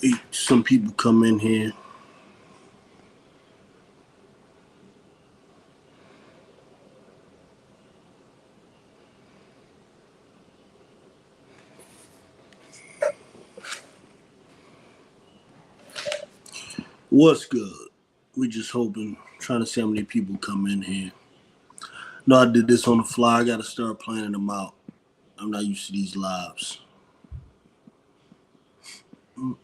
Wait, some people come in here. What's good? We just hoping, trying to see how many people come in here. No, I did this on the fly. I got to start planning them out. I'm not used to these lives. So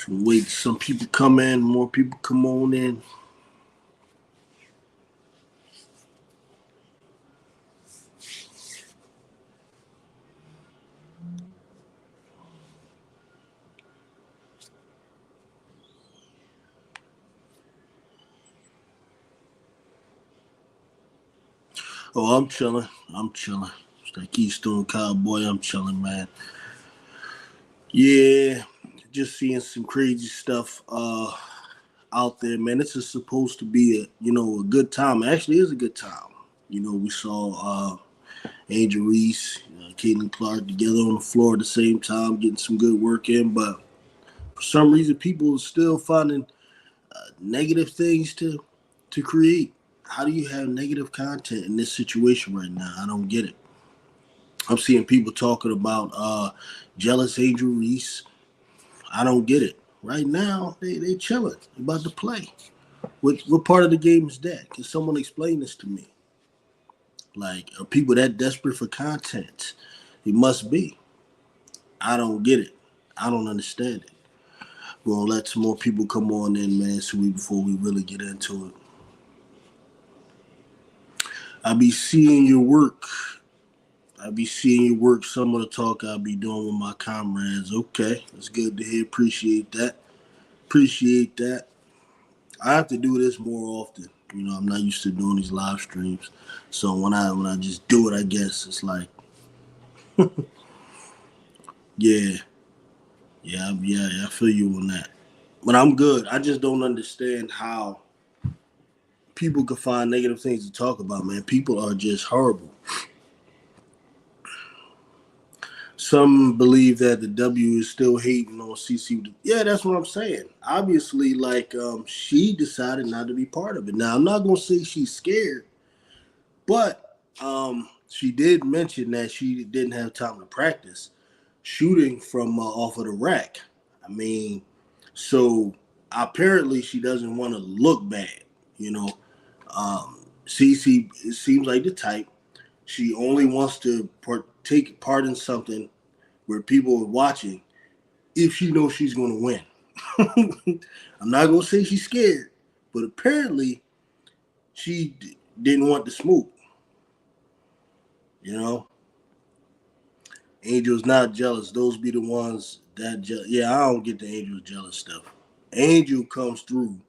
wait, some people come in, more people come on in. Oh, I'm chilling. I'm chilling. It's that Keystone Cowboy. I'm chilling, man. Yeah, just seeing some crazy stuff out there, man. This is supposed to be a good time. It actually is a good time. We saw Angel Reese, Caitlin Clark together on the floor at the same time, getting some good work in. But for some reason, people are still finding negative things to create. How do you have negative content in this situation right now? I don't get it. I'm seeing people talking about jealous Angel Reese. I don't get it. Right now, they chilling, about to play. What part of the game is that? Can someone explain this to me? Like, are people that desperate for content? It must be. I don't get it. I don't understand it. We're gonna let some more people come on in, man, before we really get into it. I be seeing your work. I be seeing your work. Some of the talk I be doing with my comrades. Okay, that's good to hear. Appreciate that. Appreciate that. I have to do this more often. I'm not used to doing these live streams. So when I just do it, I guess it's like, yeah, yeah. I feel you on that. But I'm good. I just don't understand how people can find negative things to talk about, man. People are just horrible. Some believe that the W is still hating on CC. Yeah, that's what I'm saying. Obviously, like she decided not to be part of it. Now, I'm not gonna say she's scared, but she did mention that she didn't have time to practice shooting from off of the rack. I mean, so apparently she doesn't want to look bad. You know, CC it seems like the type. She only wants to take part in something where people are watching if she knows she's going to win. I'm not going to say she's scared, but apparently she didn't want the smoke. You know, Angel's not jealous. Those be the ones that yeah, I don't get the Angel's jealous stuff. Angel comes through,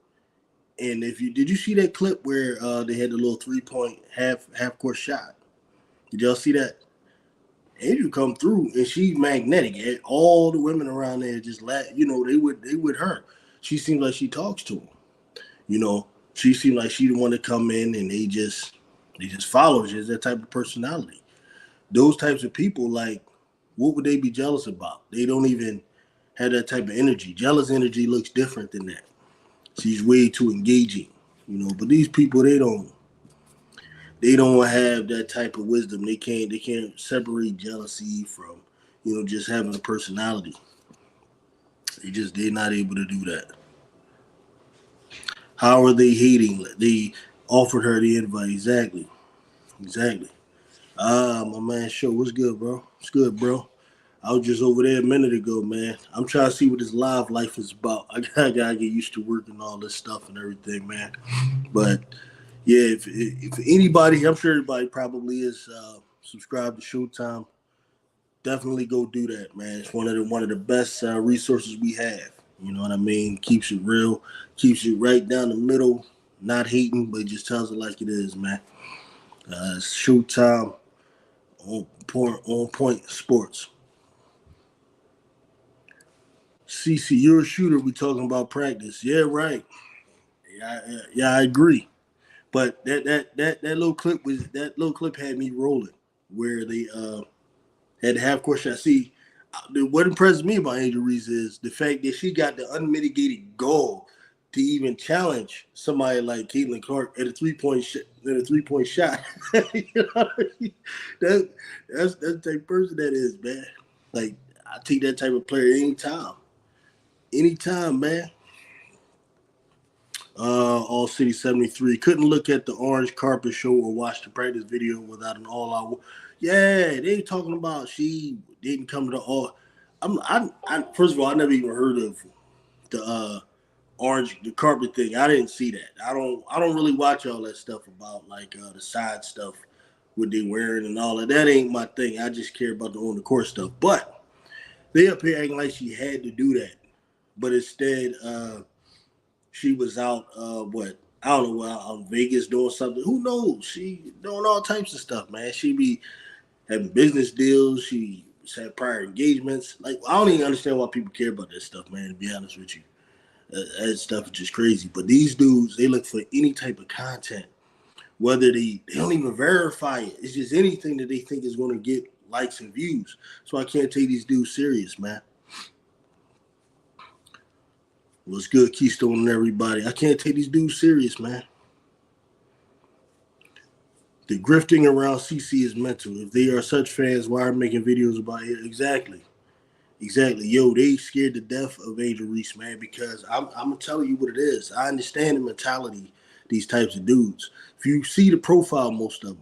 and if you did you see that clip where they had the little 3 point half court shot? Did y'all see that? Angel come through and she's magnetic. And all the women around there just they with her. She seems like she talks to them. You know, she seemed like she the one to come in and they just follow. She's that type of personality. Those types of people, like, what would they be jealous about? They don't even have that type of energy. Jealous energy looks different than that. She's way too engaging, But these people, they don't have that type of wisdom. They can't separate jealousy from, just having a personality. They're not able to do that. How are they hating? They offered her the invite. Exactly. Exactly. My man, show what's good, bro? What's good, bro? I was just over there a minute ago, man. I'm trying to see what this live life is about. I gotta get used to working all this stuff and everything, man. But yeah, if anybody, I'm sure everybody probably is subscribed to Showtime. Definitely go do that, man. It's one of the best resources we have. You know what I mean? Keeps it real, keeps it right down the middle. Not hating, but just tells it like it is, man. Showtime on point sports. CC, you're a shooter. We talking about practice. Yeah, right. Yeah, I agree. But that little clip had me rolling. where they had the half court shot. See, what impressed me about Angel Reese is the fact that she got the unmitigated goal to even challenge somebody like Caitlin Clark at a 3-point shot. You know what I mean? That's the type of person that is, man. Like, I take that type of player anytime. Anytime, man. All City 73. Couldn't look at the orange carpet show or watch the practice video without an all-out. Yeah, they talking about she didn't come to the all. First of all, I never even heard of the the carpet thing. I didn't see that. I don't really watch all that stuff about like the side stuff, what they wearing and all that. That ain't my thing. I just care about the on the court stuff. But they up here acting like she had to do that, but instead, she was out. I don't know, out in Vegas doing something. Who knows? She doing all types of stuff, man. She be having business deals. She had prior engagements. Like, I don't even understand why people care about that stuff, man. To be honest with you. That stuff is just crazy. But these dudes, they look for any type of content, whether they don't even verify it. It's just anything that they think is going to get likes and views. So I can't take these dudes serious, man. What's good, Keystone and everybody? I can't take these dudes serious, man. The grifting around CC is mental. If they are such fans, why are making videos about it? Exactly. Yo, they scared to death of Angel Reese, man, because I'm going to tell you what it is. I understand the mentality these types of dudes. If you see the profile, most of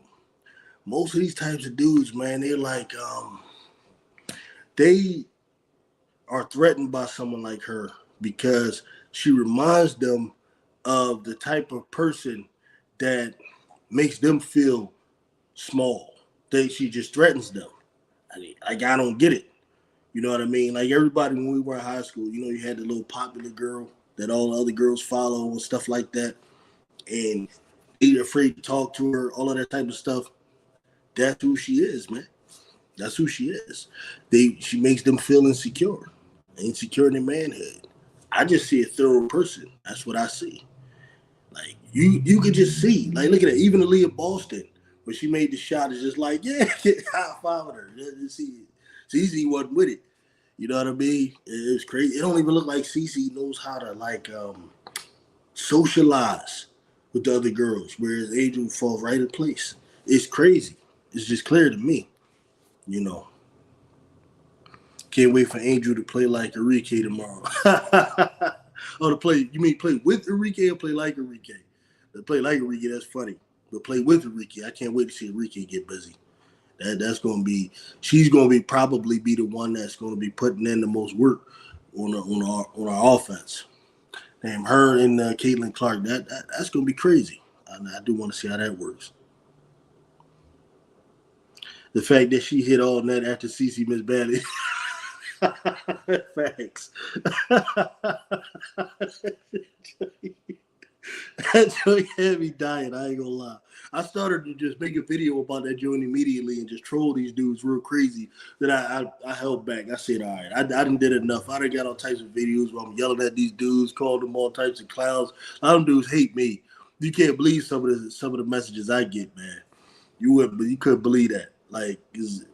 these types of dudes, man, they're like, they are threatened by someone like her because she reminds them of the type of person that makes them feel small. She just threatens them. I don't get it. You know what I mean? Like everybody when we were in high school, you know, you had the little popular girl that all the other girls follow and stuff like that. And they're afraid to talk to her, all of that type of stuff. That's who she is, man. That's who she is. She makes them feel insecure in their manhood. I just see a thorough person. That's what I see. Like you could just see. Like look at it. Even Aaliyah Boston, when she made the shot, is just like, yeah, high five her. See, CeCe wasn't with it. You know what I mean? It's crazy. It don't even look like CeCe knows how to like socialize with the other girls, whereas Angel falls right in place. It's crazy. It's just clear to me. You know. Can't wait for Angel to play like Enrique tomorrow. Oh, to play, you mean play with Enrique or play like Enrique? To play like Enrique, that's funny. But play with Enrique, I can't wait to see Enrique get busy. That's going to be, she's going to be probably be the one that's going to be putting in the most work on our offense. Damn, her and Caitlin Clark, that's going to be crazy. I do want to see how that works. The fact that she hit all net after CeCe missed badly. Facts. That joint had me dying. I ain't gonna lie. I started to just make a video about that joint immediately and just troll these dudes real crazy. Then I held back. I said, all right, I done did enough. I done got all types of videos where I'm yelling at these dudes, calling them all types of clowns. A lot of them dudes hate me. You can't believe some of the messages I get, man. You couldn't believe that. Like,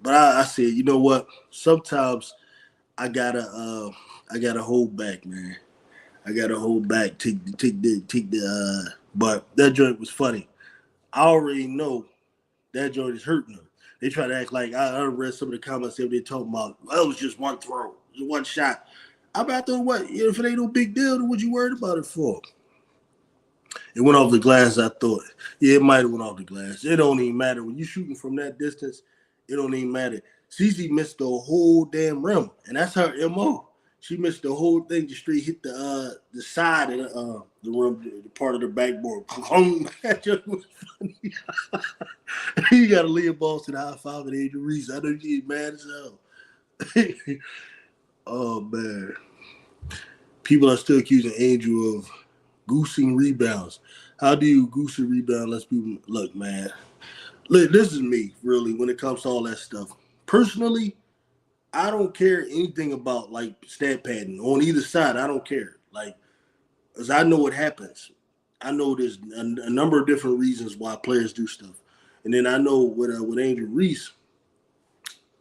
but I said, you know what? Sometimes I gotta hold back, man. I gotta hold back. But that joint was funny. I already know that joint is hurting them. They try to act like I read some of the comments that they're talking about. Well, it was just one throw, just one shot. I'm about to what? If it ain't no big deal, then what you worried about it for? It went off the glass, I thought. Yeah, it might have went off the glass. It don't even matter. When you're shooting from that distance, it don't even matter. CeCe missed the whole damn rim, and that's her MO. She missed the whole thing, just straight hit the side of the rim, the part of the backboard. That just was funny. You got to Leah Boston high five and Angel Reese. I know she's mad as hell. Oh, man. People are still accusing Angel of goosing rebounds. How do you goose a rebound? Let's people look, man. Look, this is me, really, when it comes to all that stuff. Personally, I don't care anything about like stat padding on either side. I don't care. Like, as I know what happens. I know there's a number of different reasons why players do stuff. And then I know with Angel Reese,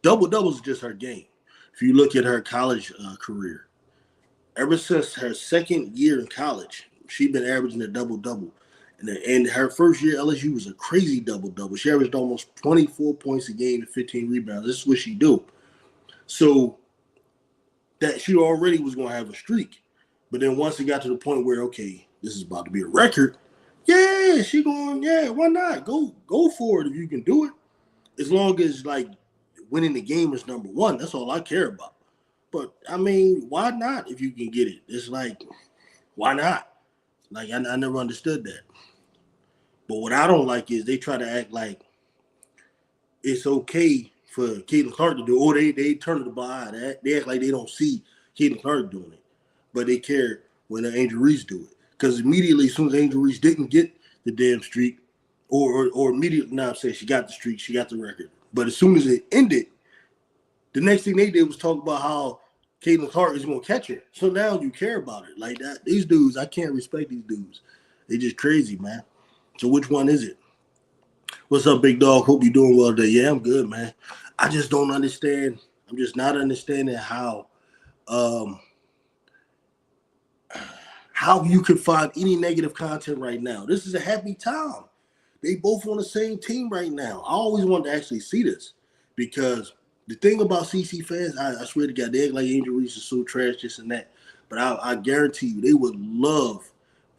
Double-doubles is just her game. If you look at her college career, ever since her second year in college, she's been averaging a double-double. And her first year at LSU was a crazy double-double. She averaged almost 24 points a game and 15 rebounds. This is what she do. So that she already was going to have a streak. But then once it got to the point where, okay, this is about to be a record, yeah, she going, yeah, why not? Go for it if you can do it. As long as, like, winning the game is number one. That's all I care about. But, I mean, why not if you can get it? It's like, why not? Like, I never understood that. But what I don't like is they try to act like it's okay for Caitlin Clark to do it, or they turn the blind eye. They act like they don't see Caitlin Clark doing it. But they care when Angel Reese do it. Because immediately, as soon as Angel Reese didn't get the damn streak, or immediately, now I'm saying she got the streak, she got the record. But as soon as it ended, the next thing they did was talk about how Caitlin Clark is going to catch her. So now you care about it. Like that. These dudes, I can't respect these dudes. They just crazy, man. So which one is it? What's up, big dog? Hope you're doing well today. Yeah, I'm good, man. I just don't understand. I'm just not understanding how you can find any negative content right now. This is a happy time. They both on the same team right now. I always wanted to actually see this because the thing about CC fans, I swear to God, they act like Angel Reese is so trash, this and that. But I guarantee you, they would love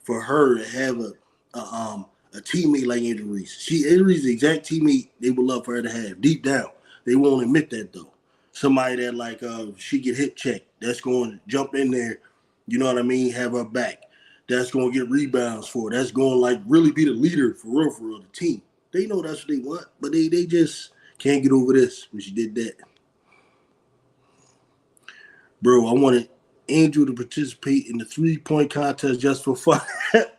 for her to have a teammate like Angel Reese. Angel Reese is the exact teammate they would love for her to have. Deep down, they won't admit that though. Somebody that like she get hit check, that's going to jump in there. You know what I mean? Have her back. That's going to get rebounds for her. That's going to like really be the leader for real, the team. They know that's what they want, but they just can't get over this when she did that. Bro, I wanted Angel to participate in the 3-point contest just for fun.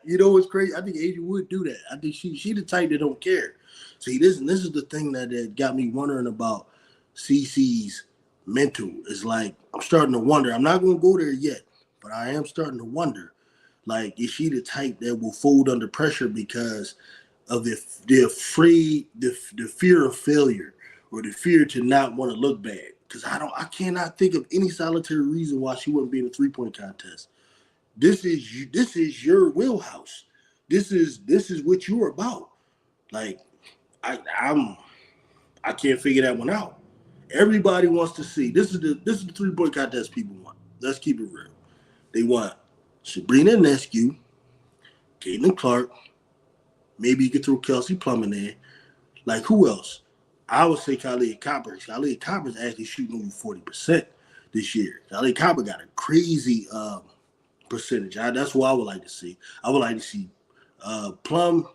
You know what's crazy? I think Angel would do that. I think she the type that don't care. See, this is the thing that got me wondering about CC's mental. It's like I'm starting to wonder. I'm not going to go there yet, but I am starting to wonder. Like, is she the type that will fold under pressure because of the fear of failure or the fear to not want to look bad? Because I cannot think of any solitary reason why she wouldn't be in a 3-point contest. This is your wheelhouse. This is what you're about. Like, I can't figure that one out. Everybody wants to see. This is the 3-point contest people want. Let's keep it real. They want Sabrina Ionescu, Caitlin Clark. Maybe you could throw Kelsey Plum in there. Like, who else? I would say Khalid Copper. Khalid Copper's actually shooting over 40% this year. Khalid Copper got a crazy percentage. That's what I would like to see. I would like to see Plum,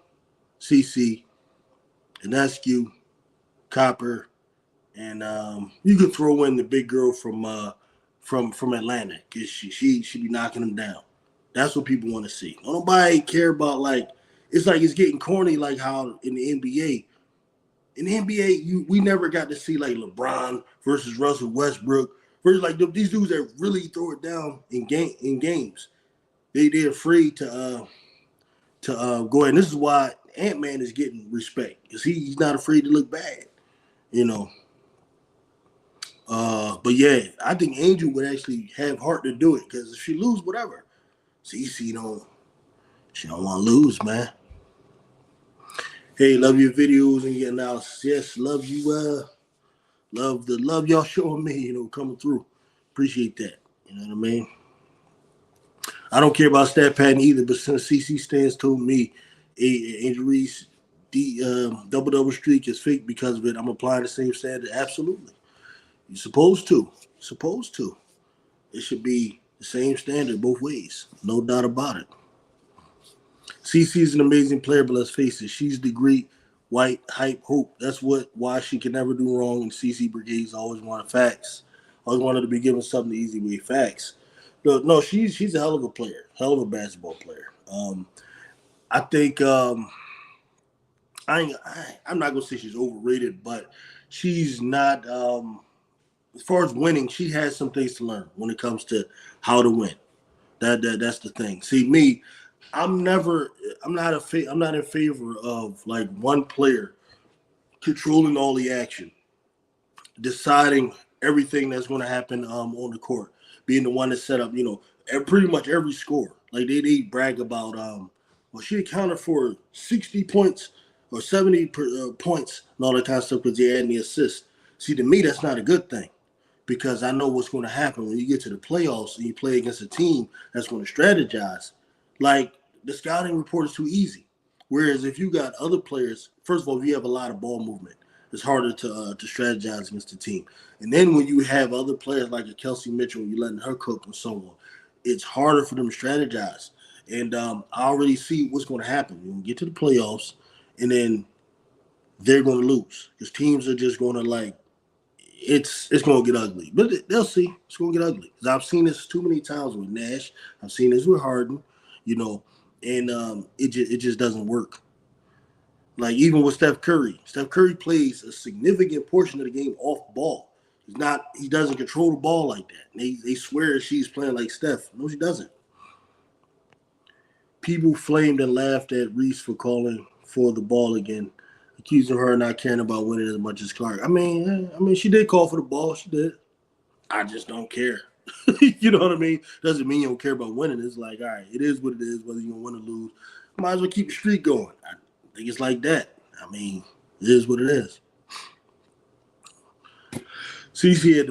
CC, Ionescu, Copper, and you could throw in the big girl from Atlanta because she be knocking them down. That's what people want to see. Nobody care about it's getting corny like how in the NBA. In the NBA, we never got to see like LeBron versus Russell Westbrook versus like these dudes that really throw it down in games. They're afraid to go ahead. And this is why Ant-Man is getting respect because he's not afraid to look bad, you know. But yeah, I think Angel would actually have heart to do it because if she lose, whatever. CC she don't want to lose, man. Hey, love your videos and your analysis. Yes, love you. Love y'all showing me, coming through. Appreciate that. You know what I mean? I don't care about stat padding either, but since CC Stans told me Angel Reese double streak is fake because of it, I'm applying the same standard. Absolutely. You're supposed to. It should be the same standard both ways. No doubt about it. CC is an amazing player, but let's face it, she's the great white hype hope. That's why she can never do wrong. And CC Brigade's always wanted facts. Always wanted to be given something the easy way. Facts. No, she's a hell of a player, hell of a basketball player. I think I'm not gonna say she's overrated, but she's not. As far as winning, she has some things to learn when it comes to how to win. That's the thing. See, me, I'm not in favor of like one player controlling all the action deciding everything that's going to happen on the court, being the one that set up, pretty much every score. Like they brag about, well, she accounted for 60 points or 70 points and all that kind of stuff because they had the assist. See, to me, that's not a good thing because I know what's going to happen when you get to the playoffs and you play against a team that's going to strategize. Like the scouting report is too easy. Whereas if you got other players, first of all, if you have a lot of ball movement, it's harder to strategize against the team. And then when you have other players like a Kelsey Mitchell, you're letting her cook and so on, it's harder for them to strategize. And I already see what's going to happen. You're going to get to the playoffs, and then they're going to lose because teams are just going to it's going to get ugly. But they'll see. It's going to get ugly. Because I've seen this too many times with Nash. I've seen this with Harden, and it just doesn't work. Like even with Steph Curry plays a significant portion of the game off ball. He doesn't control the ball like that. And they swear she's playing like Steph. No, she doesn't. People flamed and laughed at Reese for calling for the ball again, accusing her of not caring about winning as much as Clark. I mean, she did call for the ball. She did. I just don't care. You know what I mean? Doesn't mean you don't care about winning. It's like, all right, it is what it is, whether you're going to win or lose. Might as well keep the streak going. I think it's like that. I mean, it is what it is. CC had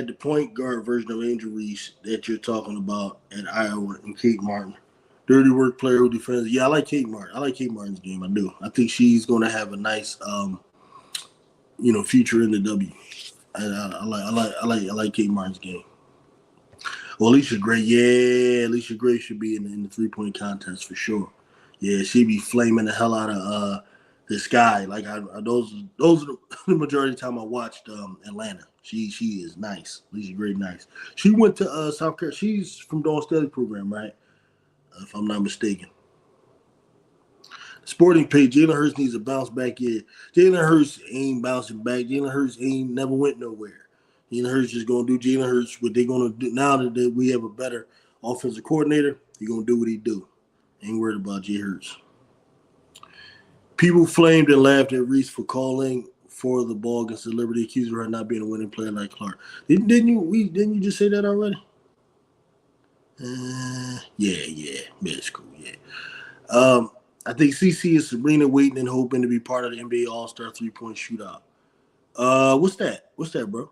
the point guard version of Angel Reese that you're talking about at Iowa and Kate Martin. Dirty work player who defends. Yeah, I like Kate Martin. I like Kate Martin's game. I do. I think she's going to have a nice, future in the W. I like Kate Martin's game. Well, Alicia Gray, yeah, Alicia Gray should be in the 3-point contest for sure. Yeah, she'd be flaming the hell out of this guy. Like those are the majority of the time I watched Atlanta. She is nice. Alicia Gray, nice. She went to South Carolina. She's from Dawn Staley program, right? If I'm not mistaken. Sporting page, Jalen Hurts needs a bounce back year. Jalen Hurts ain't bouncing back. Jalen Hurts ain't never went nowhere. Jalen Hurts is going to do Jalen Hurts. What they're going to do now that we have a better offensive coordinator, he's going to do what he do. Ain't worried about Jay Hurts. People flamed and laughed at Reese for calling for the ball against the Liberty, accusing her of not being a winning player like Clark. Didn't you just say that already? Yeah, it's cool. Yeah. I think CC is Sabrina waiting and hoping to be part of the NBA All-Star 3-point shootout. What's that? What's that, bro?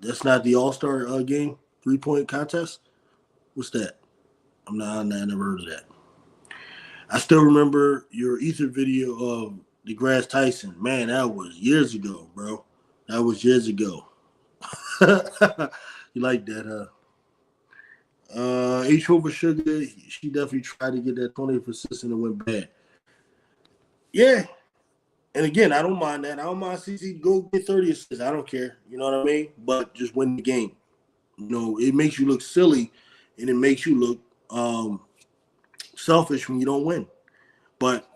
That's not the All-Star game 3-point contest. What's that? I never heard of that. I still remember your Ether video of DeGrasse Tyson. Man, that was years ago, bro. That was years ago. You like that, huh? H over Sugar, she definitely tried to get that 20th assist and it went bad. Yeah. And again, I don't mind that. I don't mind CC go get 30 assists. I don't care. You know what I mean? But just win the game. It makes you look silly and it makes you look selfish when you don't win. But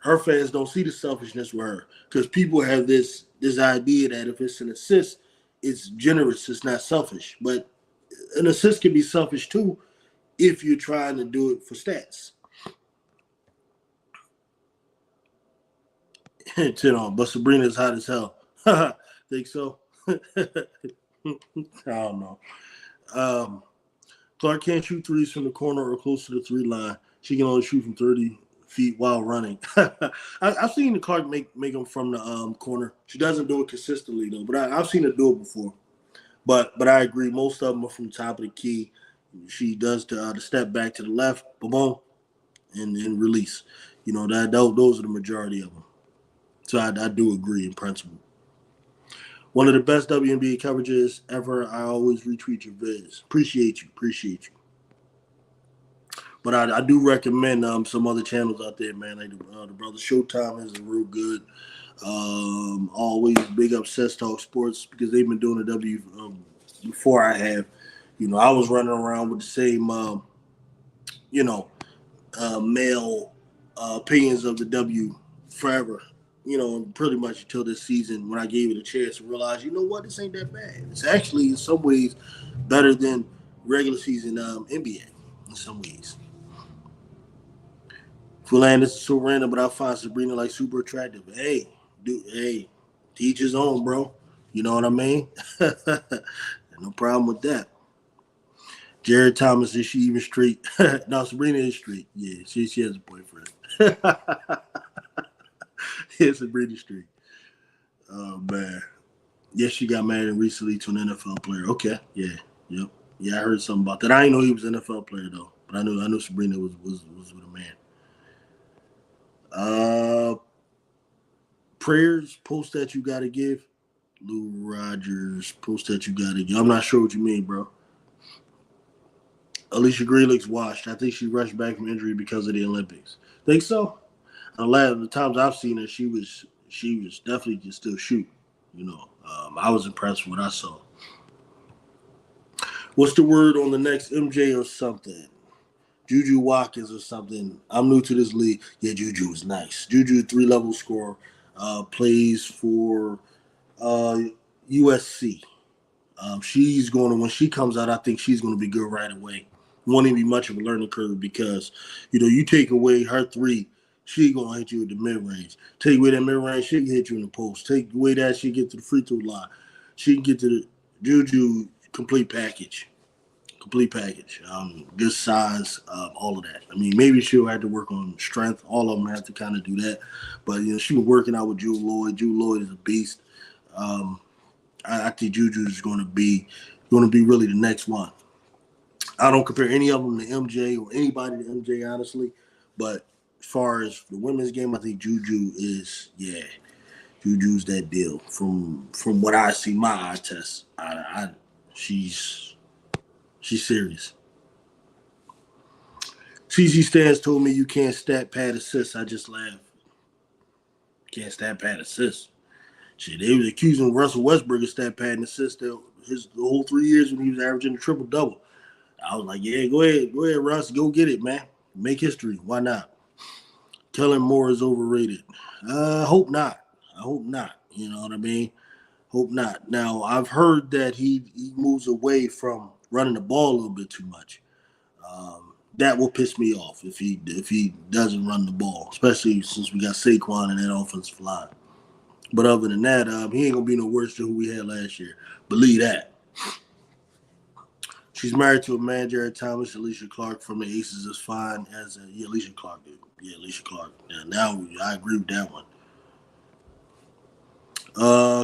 her fans don't see the selfishness with her because people have this idea that if it's an assist, it's generous, it's not selfish. But an assist can be selfish too if you're trying to do it for stats. But Sabrina's hot as hell. Think so? I don't know. Clark can't shoot threes from the corner or close to the 3 line. She can only shoot from 30 feet while running. I've seen the Clark make them from the corner. She doesn't do it consistently though, but I've seen her do it before. But I agree, most of them are from the top of the key. She does the step back to the left, boom, and release. Those are the majority of them. So I do agree in principle. One of the best WNBA coverages ever. I always retweet your vids. Appreciate you. But I do recommend some other channels out there, man. Like the brother Showtime is real good. Always big up Sets Talk Sports because they've been doing the W before I have. I was running around with the same, male opinions of the W forever. Pretty much until this season when I gave it a chance to realize, this ain't that bad. It's actually in some ways better than regular season NBA in some ways. Fulan, this is so random, but I find Sabrina super attractive. Hey, Teach his own, bro. You know what I mean? No problem with that. Jared Thomas, is she even straight? No, Sabrina is straight. Yeah, she has a boyfriend. Yeah, Sabrina straight. Oh man. Yes, she got married recently to an NFL player. Okay, yeah, yep, yeah. I heard something about that. I didn't know he was an NFL player though, but I know Sabrina was with a man. Uh, prayers post that you gotta give. Lou Rogers post that you gotta give. I'm not sure what you mean, bro. Alicia Gray looks washed. I think she rushed back from injury because of the Olympics. Think so? A lot of the times I've seen her, she was definitely can still shoot. I was impressed with what I saw. What's the word on the next MJ or something? Juju Watkins or something. I'm new to this league. Yeah, Juju is nice. Juju, 3-level scorer, plays for uh, USC. She's going to, when she comes out, I think she's going to be good right away. Won't even be much of a learning curve because, you take away her three, she going to hit you with the mid range. Take away that mid range, she can hit you in the post. Take away that, she get to the free throw line. She can get to the Juju complete package. Complete package. Good size, all of that. I mean, maybe she'll have to work on strength. All of them have to kind of do that. But, she was working out with Jewel Lloyd. Jewel Lloyd is a beast. Um, I think Juju is going to be really the next one. I don't compare any of them to MJ or anybody to MJ, honestly. But as far as the women's game, I think Juju is, yeah, Juju's that deal. From what I see, my eye test, she's serious. CC Stans told me you can't stat pad assists. I just laughed. Can't stat pad assists. Shit, they was accusing Russell Westbrook of stat pad and assists the whole 3 years when he was averaging a triple double. I was like, yeah, go ahead, Russ, go get it, man. Make history. Why not? Kellen Moore is overrated. I hope not. I hope not. You know what I mean? Hope not. Now I've heard that he moves away from running the ball a little bit too much. That will piss me off if he doesn't run the ball, especially since we got Saquon in that offensive line. But other than that, he ain't gonna be no worse than who we had last year. Believe that. She's married to a man, Jared Thomas. Alicia Clark from the Aces is fine as Alicia Clark, dude. Yeah, Alicia Clark. Yeah, now I agree with that one.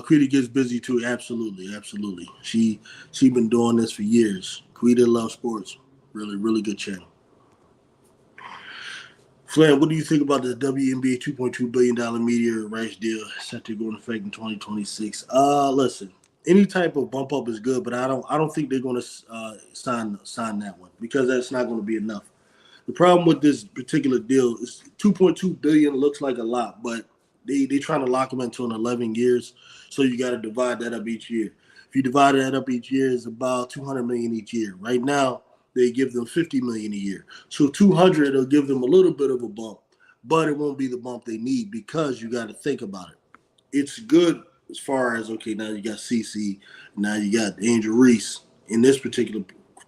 Quita gets busy too. Absolutely, absolutely. She been doing this for years. Quita loves sports. Really, really good channel. Flan, what do you think about the WNBA $2.2 billion media rights deal set to go into effect in 2026? Listen, any type of bump up is good, but I don't think they're going to sign that one because that's not going to be enough. The problem with this particular deal is 2.2 billion looks like a lot, but they trying to lock them into an 11 years, so you got to divide that up each year. If you divide that up each year, it's about 200 million each year. Right now, they give them 50 million a year, so 200 will give them a little bit of a bump, but it won't be the bump they need because you got to think about it. It's good as far as okay. Now you got CC, now you got Angel Reese in this particular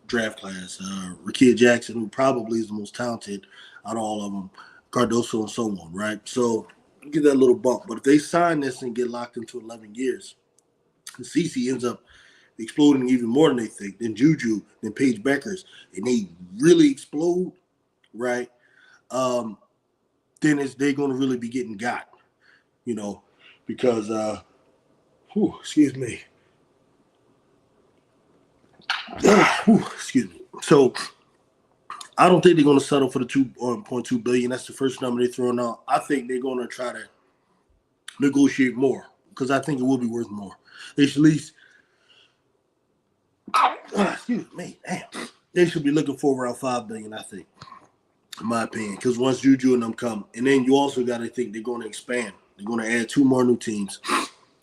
draft class. Rakia Jackson, who probably is the most talented out of all of them, Cardoso and so on, right? So you get that little bump. But if they sign this and get locked into 11 years, and CC ends up exploding even more than they think, than Juju, than Paige Beckers, and they really explode, right? Um, then they're going to really be getting got, you know, because, excuse me. Excuse me. So I don't think they're going to settle for the 2.2 billion. That's the first number they're throwing out. I think they're going to try to negotiate more because I think it will be worth more. They should at least, excuse me, damn. They should be looking for around 5 billion. I think, in my opinion, because once Juju and them come, and then you also got to think they're going to expand. They're going to add 2 more new teams,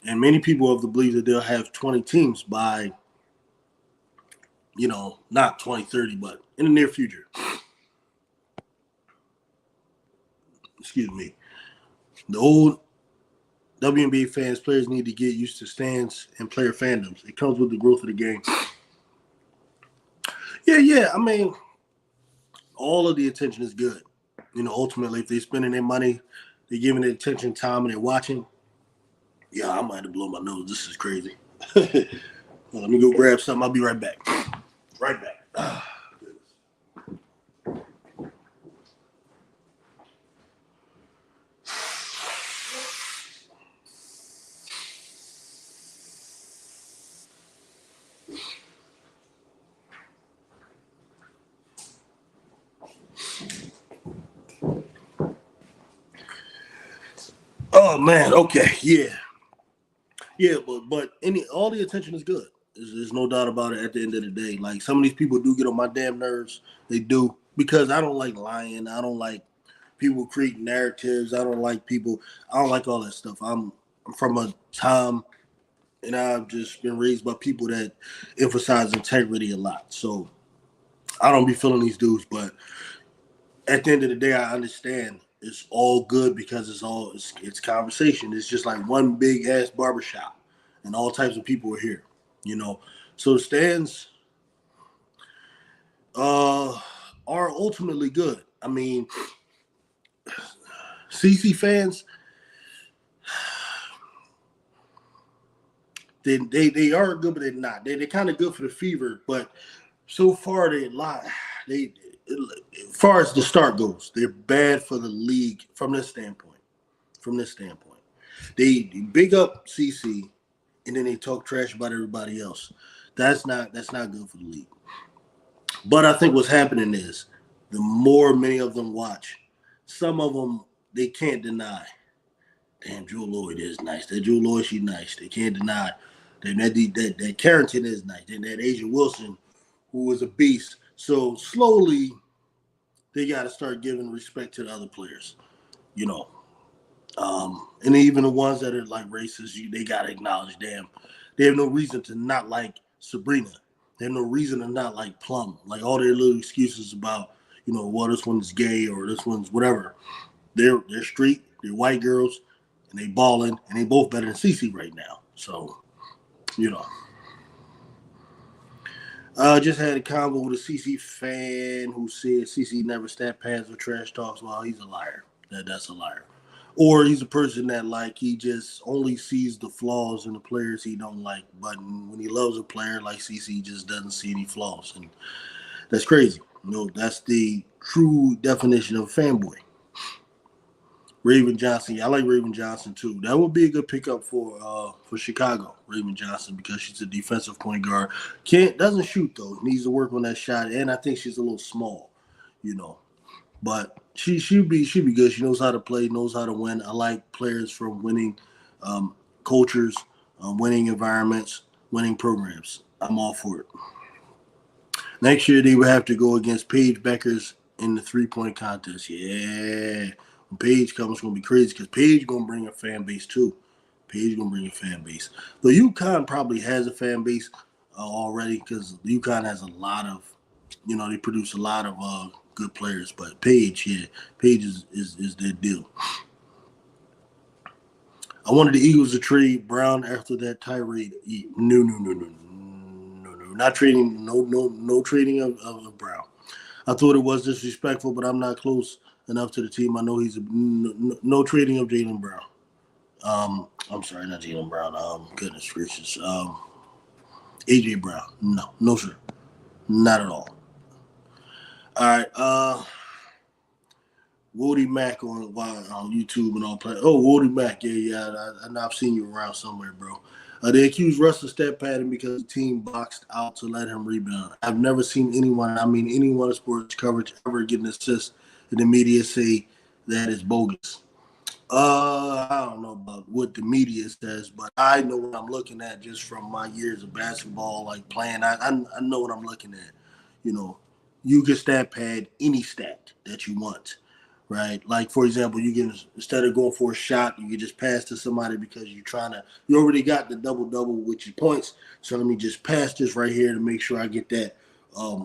and many people have the belief that they'll have 20 teams by, not 2030, but in the near future. Excuse me. The old WNBA fans, players need to get used to stands and player fandoms. It comes with the growth of the game. Yeah. I mean, all of the attention is good. Ultimately, if they're spending their money, they're giving it attention, time, and they're watching. Yeah, I might have blown my nose. This is crazy. Well, let me go grab something. I'll be right back. Right back. Oh man. Okay. Yeah. Yeah. But all the attention is good. There's no doubt about it. At the end of the day, like some of these people do get on my damn nerves. They do because I don't like lying. I don't like people create narratives. I don't like people. I don't like all that stuff. I'm from a time, and I've just been raised by people that emphasize integrity a lot. So I don't be feeling these dudes, but at the end of the day, I understand it's all good because it's conversation. It's just like one big ass barbershop, and all types of people are here. You know, so the stands uh, are ultimately good. I mean, CC fans, they are good, but they're not. They're kind of good for the fever, but so far they lie. They as far as the start goes, they're bad for the league from this standpoint. From this standpoint, they big up CC, and then they talk trash about everybody else. That's not good for the league. But I think what's happening is the more many of them watch, some of them they can't deny. Damn, Jewel Lloyd is nice. That Jewel Lloyd, she nice. They can't deny that Carrington is nice. And that Asia Wilson, who was a beast. So slowly, they got to start giving respect to the other players. You know, and even the ones that are like racist, they got to acknowledge. Damn, they have no reason to not like Sabrina. They have no reason to not like Plum. Like all their little excuses about, well, this one's gay or this one's whatever. They're street. They're white girls, and they balling, and they both better than Cece right now. So, you know. Just had a convo with a CC fan who said CC never stat pads or trash talks. Well, he's a liar. That's a liar. Or he's a person that like he just only sees the flaws in the players he don't like. But when he loves a player like CC, just doesn't see any flaws, and that's crazy. That's the true definition of a fanboy. Raven Johnson. Yeah, I like Raven Johnson too. That would be a good pickup for Chicago. Raven Johnson because she's a defensive point guard. Can't doesn't shoot though. Needs to work on that shot, and I think she's a little small, you know. But she'd be good. She knows how to play, knows how to win. I like players from winning cultures, winning environments, winning programs. I'm all for it. Next year they would have to go against Paige Beckers in the 3-point contest. Yeah. When Paige comes, it's gonna be crazy because Paige gonna bring a fan base too. Paige gonna bring a fan base. The UConn probably has a fan base already because UConn has a lot of, they produce a lot of good players. But Paige, yeah, Paige is their deal. I wanted the Eagles to trade Brown after that tirade. No, no, no, no, no, no, not trading. No trading of Brown. I thought it was disrespectful, but I'm not close enough to the team. I know he's no trading of Jaylen Brown. I'm sorry, not Jaylen Brown. Goodness gracious. AJ Brown. No, no sir, not at all. All right. Woody Mack on YouTube and all play. Oh, Woody Mack. Yeah. I've seen you around somewhere, bro. They accused Russell step padding because the team boxed out to let him rebound. I've never seen anyone in sports coverage ever get an assist and the media say that is bogus. I don't know about what the media says, but I know what I'm looking at just from my years of basketball, like playing. I know what I'm looking at. You know, you can stat pad any stat that you want, right? Like for example, you can instead of going for a shot, you can just pass to somebody because you already got the double double with your points. So let me just pass this right here to make sure I get that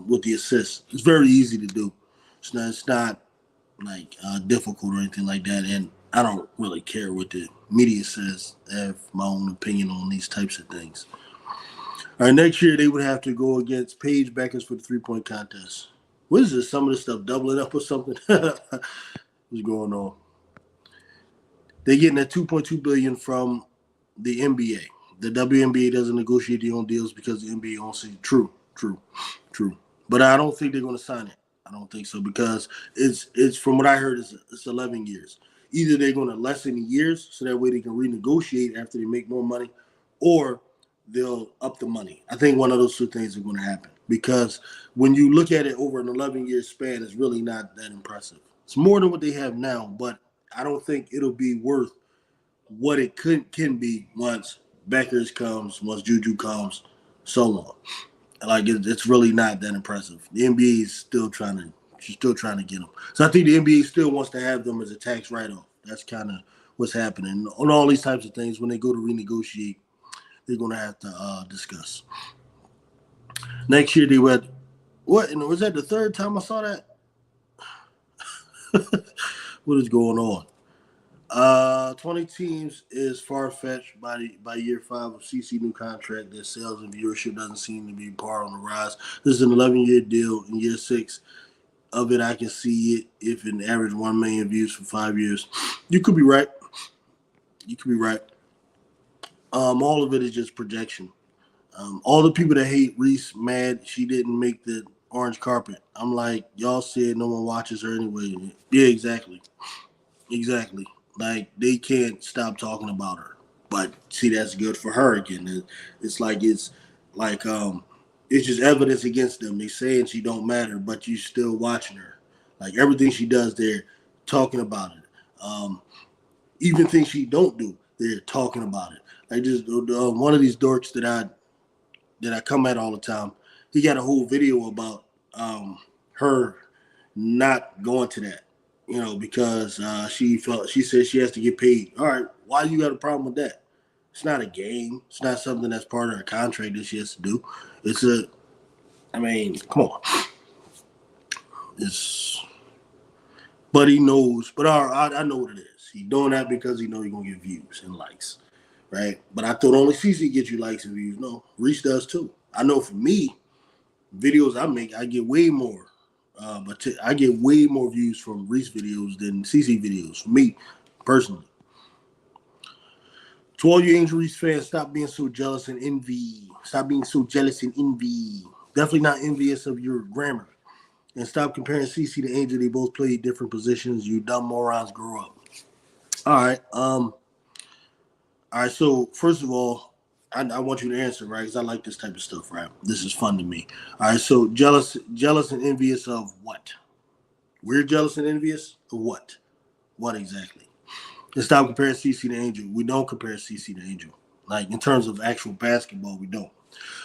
with the assist. It's very easy to do. It's not like difficult or anything like that. And I don't really care what the media says. I have my own opinion on these types of things. All right, next year they would have to go against Paige Beckers for the 3-point contest. What is this? Some of this stuff doubling up or something? What's going on? They're getting that $2.2 billion from the NBA. The WNBA doesn't negotiate their own deals because the NBA owns it. True. But I don't think they're going to sign it. I don't think so because it's from what I heard, it's 11 years. Either they're going to lessen the years so that way they can renegotiate after they make more money, or they'll up the money. I think one of those two things are going to happen because when you look at it over an 11-year span, it's really not that impressive. It's more than what they have now, but I don't think it'll be worth what it can be once Beckers comes, once Juju comes, so on. Like it's really not that impressive. The NBA is still trying to get them. So I think the NBA still wants to have them as a tax write-off. That's kind of what's happening on all these types of things. When they go to renegotiate, they're going to have to discuss. Next year they went. What? And was that the third time I saw that? What is going on? 20 teams is far-fetched by year 5 of CC new contract. Their sales and viewership doesn't seem to be par on the rise. This is an 11-year deal. In year 6 of it, I can see it if an average 1 million views for 5 years. You could be right. All of it is just projection. All the people that hate Reese mad she didn't make the orange carpet. I'm like, y'all said no one watches her anyway. Yeah, exactly. Like they can't stop talking about her. But see, that's good for her again. It's just evidence against them. They saying she don't matter, but you still watching her. Like everything she does, they're talking about it. Even things she don't do, they're talking about it. Like just one of these dorks that I come at all the time. He got a whole video about her not going to that, because she said she has to get paid. All right, why you got a problem with that? It's not a game. It's not something that's part of her contract that she has to do. Come on. But he knows. But I know what it is. He's doing that because he knows he's gonna get views and likes, right? But I thought only CC gets you likes and views. No, Reese does too. I know for me, videos I make, I get way more. I get way more views from Reese videos than CC videos. For me, personally. To all you Angel Reese fans, stop being so jealous and envy. Stop being so jealous and envy. Definitely not envious of your grammar. And stop comparing CC to Angel. They both play different positions. You dumb morons, grow up. All right. All right. So first of all, I want you to answer, right? Because I like this type of stuff, right? This is fun to me. All right. So jealous and envious of what? We're jealous and envious of what? What exactly? And stop comparing CC to Angel. We don't compare CC to Angel. Like in terms of actual basketball, we don't.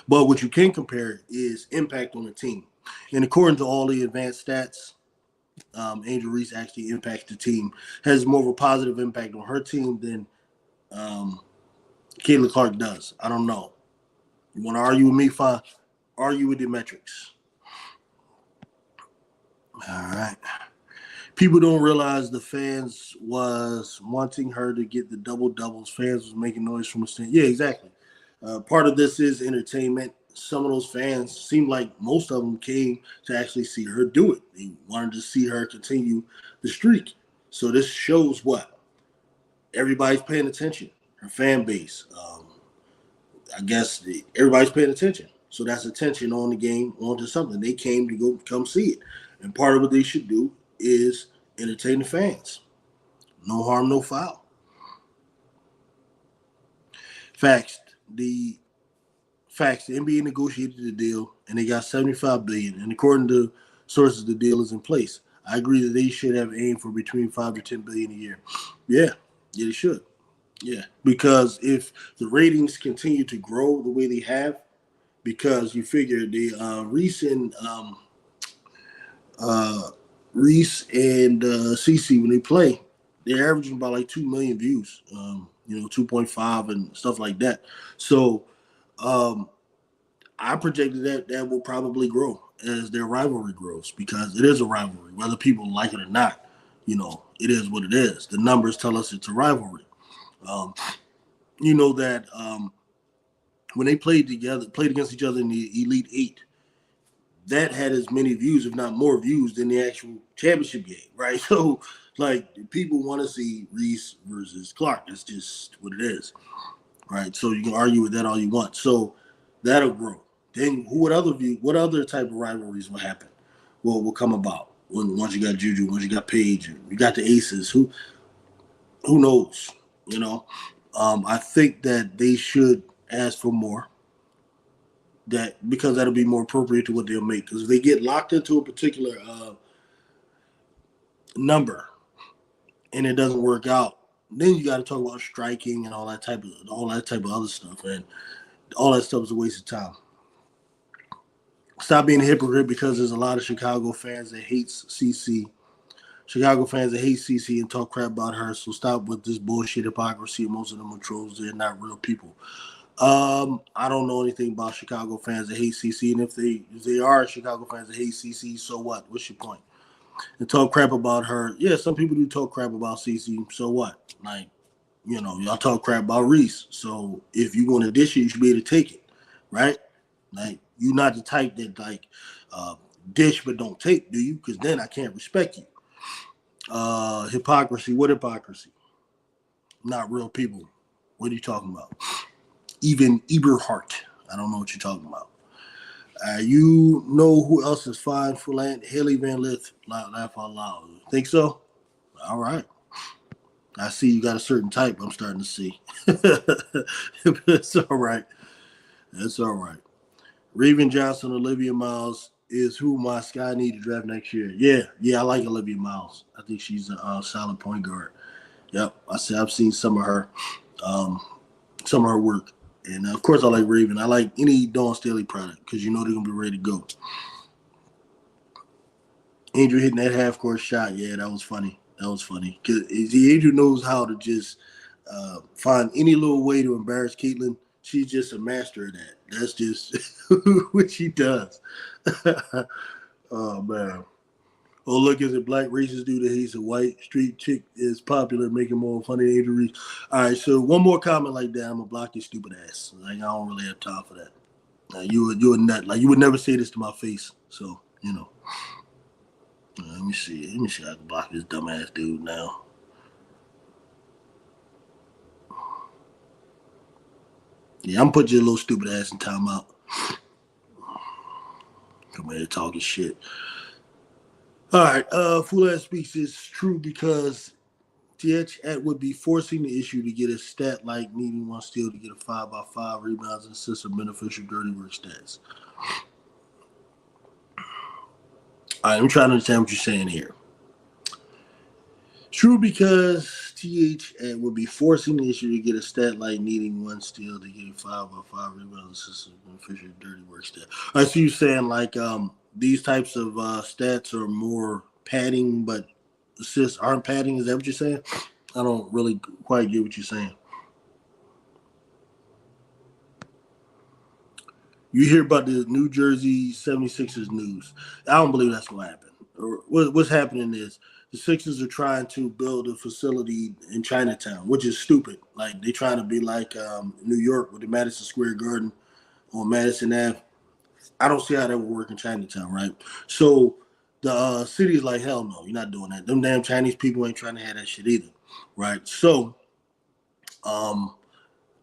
But what you can compare is impact on the team. And according to all the advanced stats, Angel Reese actually impacts the team, has more of a positive impact on her team than Caitlin Clark does. I don't know. You want to argue with me? Fine. Argue with the metrics. All right. People don't realize the fans was wanting her to get the double doubles. Fans was making noise from the stand. Yeah, exactly. Part of this is entertainment. Some of those fans seem like most of them came to actually see her do it. They wanted to see her continue the streak. So this shows what? Everybody's paying attention. Her fan base. I guess everybody's paying attention. So that's attention on the game, onto something. They came to come see it. And part of what they should do is entertain the fans. No harm, no foul. Facts. The NBA negotiated the deal and they got $75 billion. And according to sources, the deal is in place. I agree that they should have aimed for between 5 to 10 billion a year. Yeah, they should. Yeah, because if the ratings continue to grow the way they have, because you figure the Reese and CC when they play, they're averaging about like 2 million views, 2.5 and stuff like that. So I projected that will probably grow as their rivalry grows because it is a rivalry, whether people like it or not. It is what it is. The numbers tell us it's a rivalry. You know that when they played against each other in the Elite Eight, that had as many views, if not more views, than the actual championship game, right? So, like, people want to see Reese versus Clark. That's just what it is. right? So you can argue with that all you want. So that'll grow. Then what other type of rivalries will happen? Will come about when once you got Juju, once you got Paige, you got the Aces. Who knows? You know, I think that they should ask for more. That because that'll be more appropriate to what they'll make. Because if they get locked into a particular number and it doesn't work out, then you got to talk about striking and all that type of other stuff, and all that stuff is a waste of time. Stop being a hypocrite because there's a lot of Chicago fans that hates CC. Chicago fans that hate CC and talk crap about her. So stop with this bullshit hypocrisy. Most of them are trolls. They're not real people. I don't know anything about Chicago fans that hate CC, and if they are Chicago fans that hate CC, so what? What's your point? And talk crap about her. Yeah, some people do talk crap about CC. So what? Like, y'all talk crap about Reese. So if you're going to dish it, you should be able to take it, right? Like, you're not the type that uh, dish but don't take, do you? Because then I can't respect you. Hypocrisy. What hypocrisy? Not real people. What are you talking about? Even Eberhart. I don't know what you're talking about. You know who else is fine for land? Haley Van Lith. Laugh out loud. Think so? All right. I see you got a certain type. I'm starting to see. It's all right. That's all right. Raven Johnson, Olivia Miles is who my Sky need to draft next year. Yeah, I like Olivia Miles. I think she's a solid point guard. Yep, I've seen um, some of her work, and of course I like Raven. I like any Dawn Staley product because you know they're gonna be ready to go. Andrew hitting that half court shot. Yeah, that was funny. That was funny because Andrew knows how to just find any little way to embarrass Caitlin. She's just a master of that. That's just what she does. Oh man. Oh look, is it black racist dude that he's a white street chick is popular, making more funny injuries. All right, so one more comment like that, I'm gonna block your stupid ass. Like I don't really have time for that. You're a nut. Like you would never say this to my face. So let me see. Let me see if I can block this dumbass dude now. Yeah, I'm putting your little stupid ass in timeout. Come here talking shit. All right, Fool Ass Speaks is true because TH would be forcing the issue to get a stat like needing one steal to get a 5x5 rebounds and assists or beneficial dirty work stats. All right, I'm trying to understand what you're saying here. True because TH would be forcing the issue to get a stat like needing one steal to get a 5x5 rebounds and assists or beneficial dirty work stat. I see you saying like these types of stats are more padding, but assists aren't padding. Is that what you're saying? I don't really quite get what you're saying. You hear about the New Jersey 76ers news. I don't believe that's going to happen. What's happening is the Sixers are trying to build a facility in Chinatown, which is stupid. Like, they're trying to be like New York with the Madison Square Garden on Madison Ave. I don't see how that would work in Chinatown, right? So the city's like, hell no, you're not doing that. Them damn Chinese people ain't trying to have that shit either, right? So um,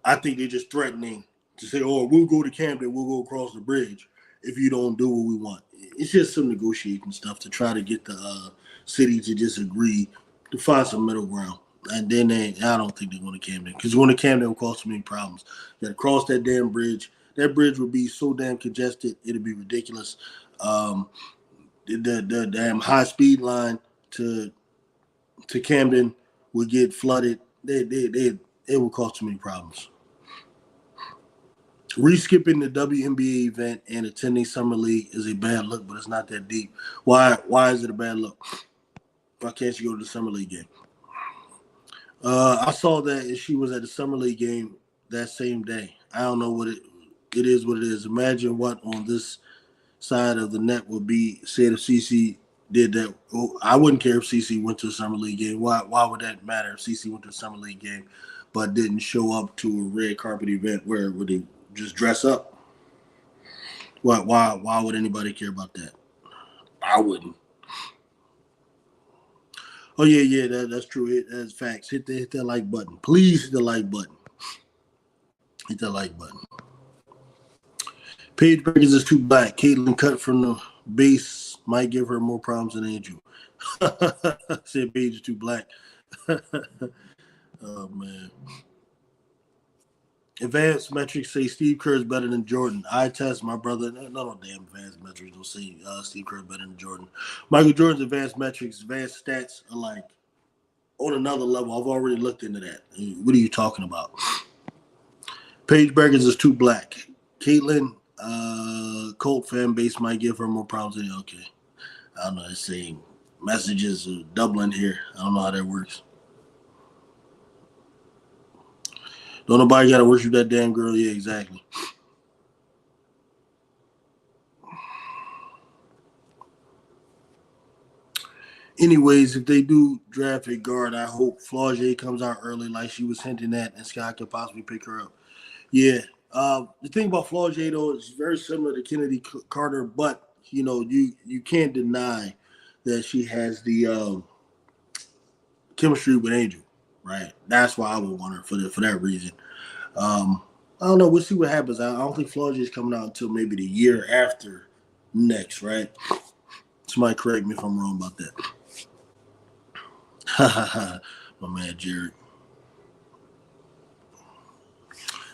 I think they're just threatening to say, "Oh, we'll go to Camden, we'll go across the bridge if you don't do what we want." It's just some negotiating stuff to try to get the city to just agree to find some middle ground. And then I don't think they're going to Camden because going to Camden will cause too many problems. You got to cross that damn bridge. That bridge would be so damn congested, it'd be ridiculous. Um, the damn high speed line to Camden would get flooded. It would cause too many problems. Reskipping the WNBA event and attending Summer League is a bad look, but it's not that deep. Why is it a bad look? Why can't you go to the Summer League game? I saw that she was at the Summer League game that same day. I don't know it is what it is. Imagine what on this side of the net would be said if CC did that. Well, I wouldn't care if CC went to a Summer League game. Why would that matter if CC went to a Summer League game but didn't show up to a red carpet event where would they just dress up? Why would anybody care about that? I wouldn't. Oh yeah, that's true. That's facts. Hit that like button. Please hit the like button. Hit that like button. Paige Breakers is too black. Caitlin cut from the base might give her more problems than Angel. Said Paige is too black. Oh man. Advanced metrics say Steve Kerr is better than Jordan. I test my brother. No damn advanced metrics don't say Steve Kerr is better than Jordan. Michael Jordan's advanced metrics, advanced stats are like on another level. I've already looked into that. What are you talking about? Paige Breakers is too black. Caitlin, Colt fan base might give her more problems than okay. I don't know. It's saying messages are doubling here. I don't know how that works. Don't nobody got to worship that damn girl. Yeah, exactly. Anyways, if they do draft a guard, I hope Flaugier comes out early like she was hinting at and Scott can possibly pick her up. Yeah. The thing about Flaugier, though, is very similar to Kennedy Carter, but, you can't deny that she has the chemistry with Angel, right? That's why I would want her for that reason. I don't know. We'll see what happens. I don't think Flaugier is coming out until maybe the year after next, right? Somebody correct me if I'm wrong about that. My man Jared.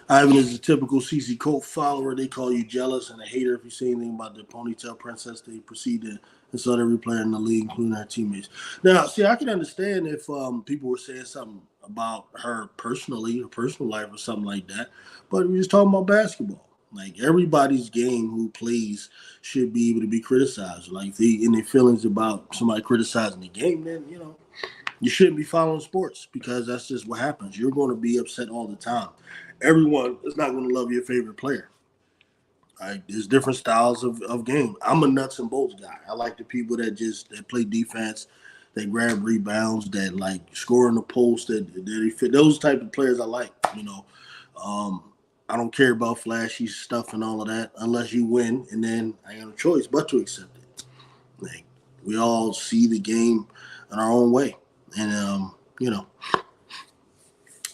Ivan is a typical CC Colt follower. They call you jealous and a hater if you say anything about the ponytail princess. They proceed to insult every player in the league, including her teammates. Now, see, I can understand if people were saying something about her personally, her personal life, or something like that. But we're just talking about basketball. Like everybody's game who plays should be able to be criticized. Like if they in their feelings about somebody criticizing the game, then you shouldn't be following sports because that's just what happens. You're going to be upset all the time. Everyone is not going to love your favorite player. Right? There's different styles of game. I'm a nuts and bolts guy. I like the people that play defense, that grab rebounds, that like score in the post, that they fit. Those type of players I like. I don't care about flashy stuff and all of that unless you win, and then I got no choice but to accept it. Like we all see the game in our own way. And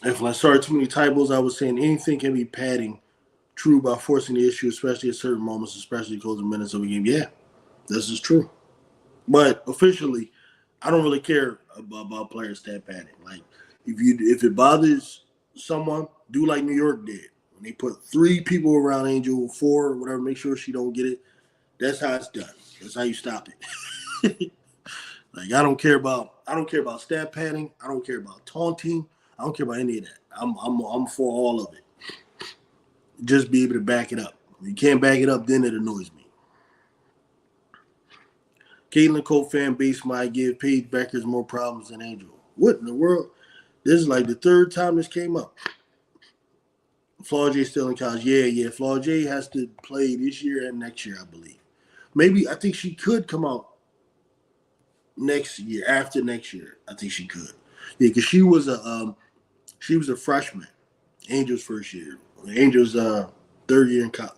if I started too many typos, I was saying anything can be padding true by forcing the issue, especially at certain moments, especially closing minutes of a game. Yeah, this is true. But officially, I don't really care about players stat padding. Like if it bothers someone, do like New York did. When they put 3 people around Angel, 4 or whatever, make sure she don't get it. That's how it's done. That's how you stop it. Like I don't care about stat padding. I don't care about taunting. I don't care about any of that. I'm for all of it. Just be able to back it up. If you can't back it up, then it annoys me. Caitlin Cole fan base might give Paige Beckers more problems than Angel. What in the world? This is like the 3rd time this came up. Flaugier still in college. Yeah. Flaugier has to play this year and next year, I believe. Maybe I think she could come out next year, after next year. I think she could. Yeah, because she was a freshman. Angel's first year. Angel's 3rd year in college.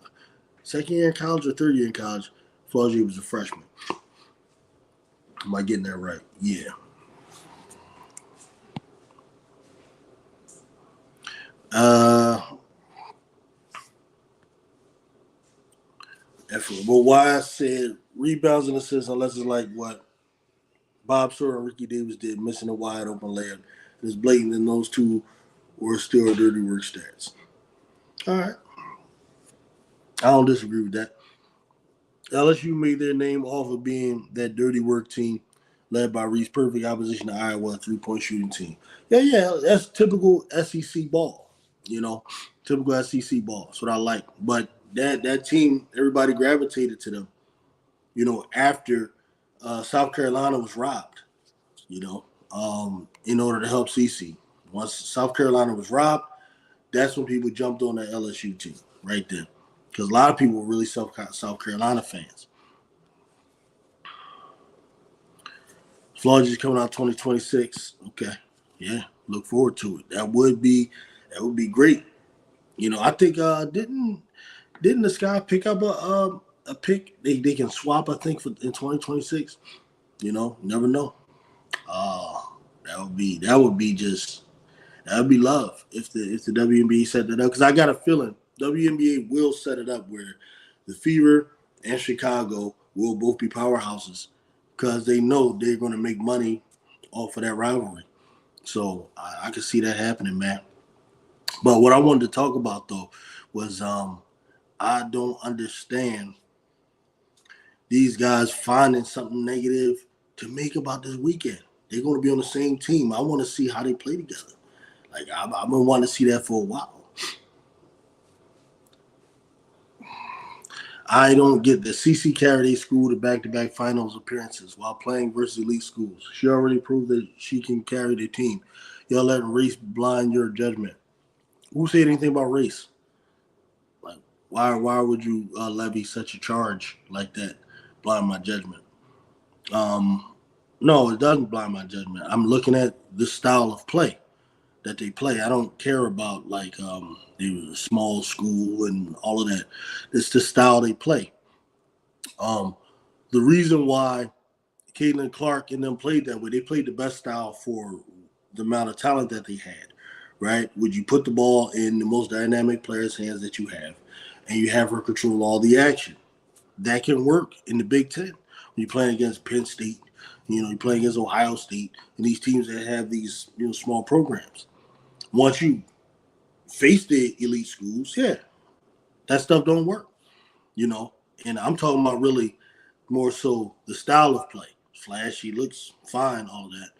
2nd year in college or 3rd year in college. Flaugier was a freshman. Am I getting that right? Yeah. But why I said rebounds and assists, unless it's like what Bob Sawyer and Ricky Davis did, missing a wide open layup. It's blatant in those two were still dirty work stats. All right. I don't disagree with that. LSU made their name off of being that dirty work team led by Reese, perfect opposition to Iowa, 3-point shooting team. Yeah, that's typical SEC ball. Typical SEC ball. That's what I like. But that team, everybody gravitated to them. After South Carolina was robbed. In order to help CC. Once South Carolina was robbed, that's when people jumped on the LSU team right there. Because a lot of people were really South Carolina fans. Florida is coming out 2026. Okay. Yeah. Look forward to it. That would be great. I think didn't the Sky pick up a pick? They can swap, I think, in 2026. Never know. That would be That'd be love if the WNBA set that up, because I got a feeling WNBA will set it up where the Fever and Chicago will both be powerhouses because they know they're going to make money off of that rivalry. So I can see that happening, man. But what I wanted to talk about though was I don't understand these guys finding something negative to make about this weekend. They're going to be on the same team. I want to see how they play together. Like I've been wanting to see that for a while. I don't get the CC carried a school to back-to-back finals appearances while playing versus elite schools. She already proved that she can carry the team. Y'all letting Reese blind your judgment. Who said anything about Reese? Like, why would you levy such a charge like that? Blind my judgment. No, it doesn't blind my judgment. I'm looking at the style of play that they play. I don't care about like they were a small school and all of that. It's the style they play. The reason why Caitlin Clark and them played that way, they played the best style for the amount of talent that they had, right? Would you put the ball in the most dynamic player's hands that you have, and you have her control all the action? That can work in the Big Ten. When you're playing against Penn State, you're playing against Ohio State, and these teams that have these small programs. Once you face the elite schools, yeah, that stuff don't work, And I'm talking about really more so the style of play. Flashy, looks fine, all of that.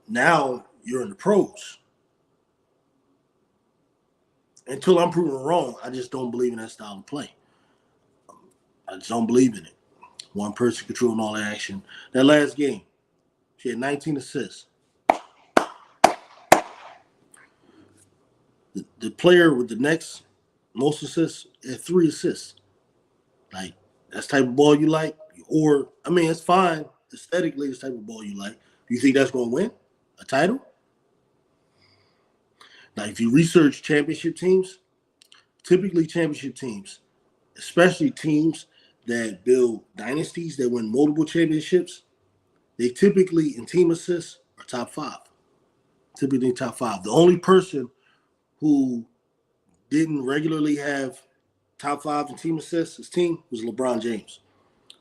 Now you're in the pros. Until I'm proven wrong, I just don't believe in that style of play. I just don't believe in it. One person controlling all the action. That last game, she had 19 assists. The player with the next most assists had 3 assists. Like, that's the type of ball you like? Or, I mean, it's fine. Aesthetically, it's the type of ball you like. Do you think that's going to win a title? Now, if you research championship teams, typically championship teams, especially teams that build dynasties that win multiple championships, they typically, in team assists, are top 5. Typically top 5. The only person who didn't regularly have top 5 in team assists, his team, was LeBron James.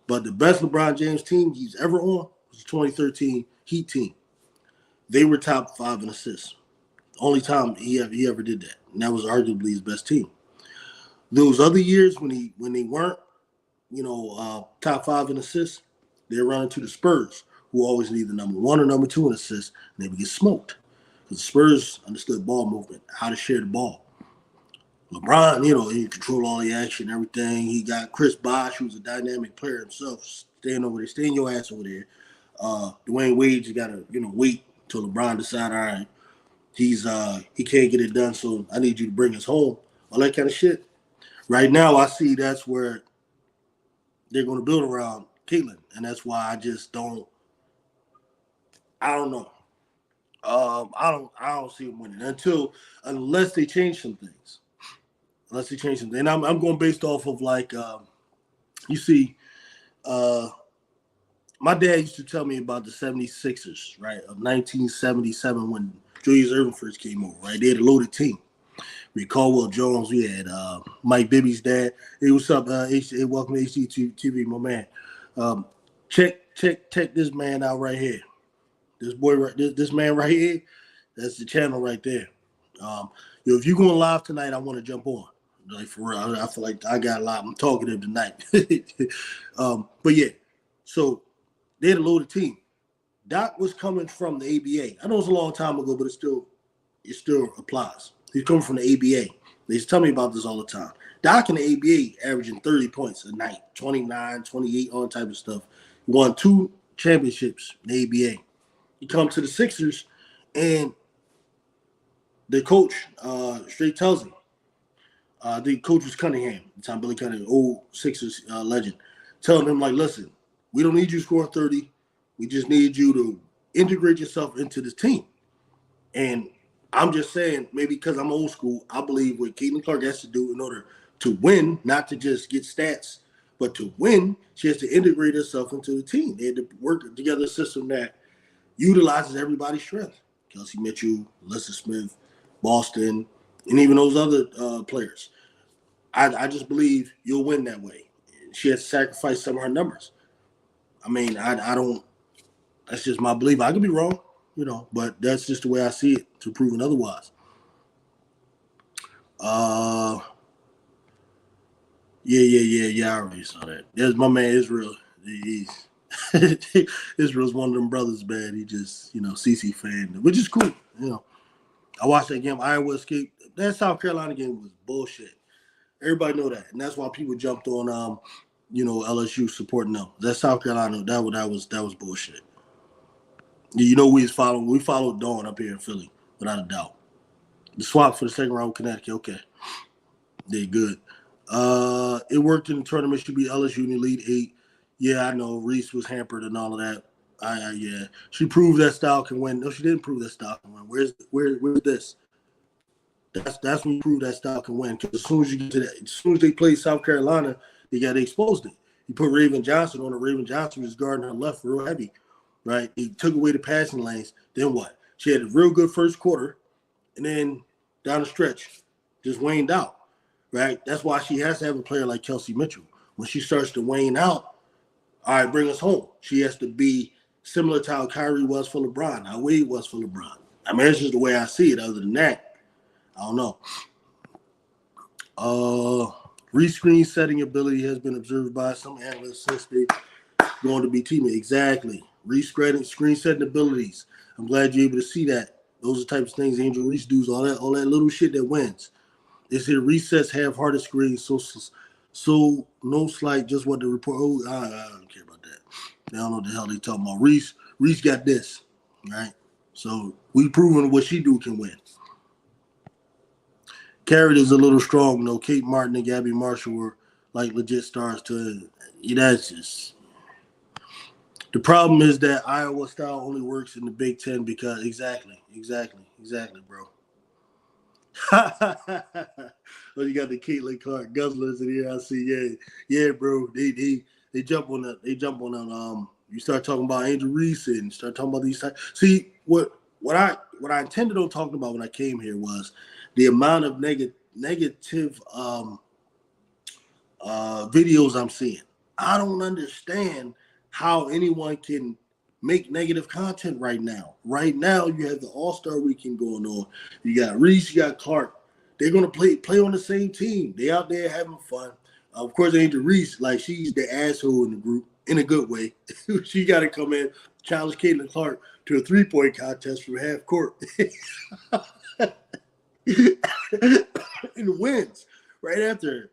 But the best LeBron James team he's ever on was the 2013 Heat team. They were top 5 in assists. The only time he ever did that. And that was arguably his best team. Those other years when they weren't, top 5 in assists, they were running to the Spurs, who always need the number 1 or number 2 in assists, and they would get smoked. Because the Spurs understood ball movement, how to share the ball. LeBron, he controlled all the action, everything. He got Chris Bosh, who's a dynamic player himself, staying over there, staying your ass over there. Dwayne Wade, you gotta, wait till LeBron decide, all right, he can't get it done, so I need you to bring us home. All that kind of shit. Right now, I see that's where they're going to build around Caitlin, and that's why I just don't. I don't know. I don't see them winning unless they change some things. And I'm going based off of like you see, my dad used to tell me about the 76ers, right, of 1977 when Julius Erving first came over, right? They had a loaded team. We had Caldwell Jones. We had Mike Bibby's dad. Hey, what's up? Welcome to HDTV, my man. Check this man out right here. This boy, this man right here. That's the channel right there. If you're going live tonight, I want to jump on. Like for real, I feel like I got a lot. I'm talkative tonight. But yeah, so they had a loaded team. Doc was coming from the ABA. I know it's a long time ago, but it still applies. He's coming from the ABA. They used to tell me about this all the time. Doc in the ABA averaging 30 points a night, 29, 28, all type of stuff. He won 2 championships in the ABA. You come to the Sixers, and the coach straight tells him, the coach was Cunningham, Tom Billy Cunningham, old Sixers legend, telling him, like, listen, we don't need you scoring 30. We just need you to integrate yourself into this team. And I'm just saying, maybe because I'm old school, I believe what Caitlin Clark has to do in order to win, not to just get stats, but to win, she has to integrate herself into the team. They had to work together a system that utilizes everybody's strength. Kelsey Mitchell, Alyssa Smith, Boston, and even those other players. I just believe you'll win that way. She has to sacrifice some of her numbers. I mean, I don't. That's just my belief. I could be wrong, but that's just the way I see it. To proven otherwise. Yeah. I already saw that. There's my man Israel. He's Israel's one of them brothers, man. He just, CC fan, which is cool. I watched that game. Iowa escaped. That South Carolina game was bullshit. Everybody know that, and that's why people jumped on, LSU supporting them. That South Carolina, that was bullshit. We followed Dawn up here in Philly without a doubt. The swap for the second round with Connecticut, okay, they good. It worked in the tournament. Should be LSU in the Elite Eight. Yeah, I know Reese was hampered and all of that. Yeah, she proved that style can win. No, she didn't prove that style can win. Where's this? That's when you prove that style can win. Because as soon as you get to that, as soon as they played South Carolina, they exposed it. You put Raven Johnson on it. Raven Johnson was guarding her left real heavy, right? He took away the passing lanes. Then what? She had a real good first quarter, and then down the stretch, just waned out, right? That's why she has to have a player like Kelsey Mitchell. When she starts to wane out, all right, bring us home. She has to be similar to how Kyrie was for LeBron, how Wade was for LeBron. I mean, that's just the way I see it. Other than that, I don't know. Rescreen setting ability has been observed by some analysts since they going to be teammates. Exactly. Screen setting abilities. I'm glad you're able to see that. Those are the types of things Angel Reese does, all that little shit that wins. They say resets half-hearted screens, so no slight, just what the report. Oh, I don't care about that. They don't know what the hell they talking about. Reese got this, right? So we proven what she do can win. Carrot is a little strong, though. Kate Martin and Gabby Marshall were like legit stars to it. That's just the problem is that Iowa style only works in the Big Ten because exactly, bro. Well, you got the Caitlin Clark Guzzlers in here. I see, yeah, bro. They jump on that. You start talking about Angel Reese and start talking about these types. See what I intended on talking about when I came here was the amount of negative videos I'm seeing. I don't understand how anyone can make negative content right now. Right now, you have the All-Star Weekend going on. You got Reese, you got Clark. They're going to play on the same team. They out there having fun. Of course, Angel Reese, like she's the asshole in the group in a good way. She got to come in, challenge Caitlin Clark to a three-point contest from half court. And wins right after her.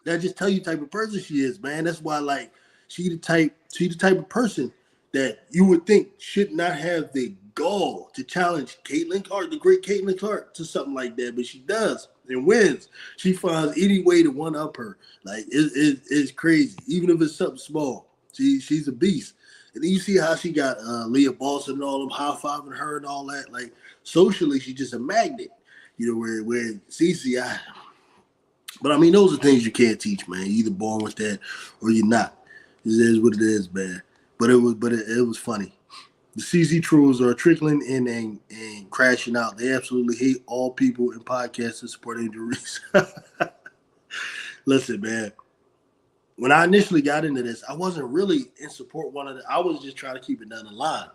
That just tell you the type of person she is, man. That's why, she's the type of person that you would think should not have the gall to challenge Caitlin Clark, the great Caitlin Clark, to something like that. But she does and wins. She finds any way to one up her. It's crazy. Even if it's something small, she's a beast. And then you see how she got Leah Boston and all them high-fiving her and all that. Like, socially, she's just a magnet. Where CCI. But I mean, those are things you can't teach, man. You're either born with that or you're not. It is what it is, man. But it was funny. The CZ trolls are trickling in and crashing out. They absolutely hate all people in podcasts that support Angel Reese. Listen, man. When I initially got into this, I wasn't really in support I was just trying to keep it down the line.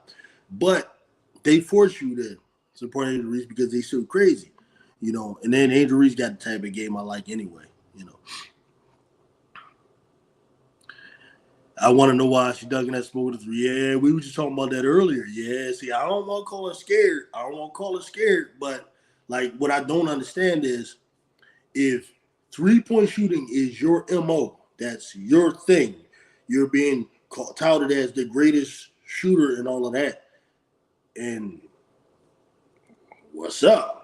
But they force you to support Angel Reese because they so crazy. And then Angel Reese got the type of game I like anyway, I want to know why she dug in that smoke with the three. Yeah, we were just talking about that earlier. Yeah, see, I don't want to call her scared. But, what I don't understand is if three-point shooting is your MO, that's your thing, you're being touted as the greatest shooter and all of that. And what's up?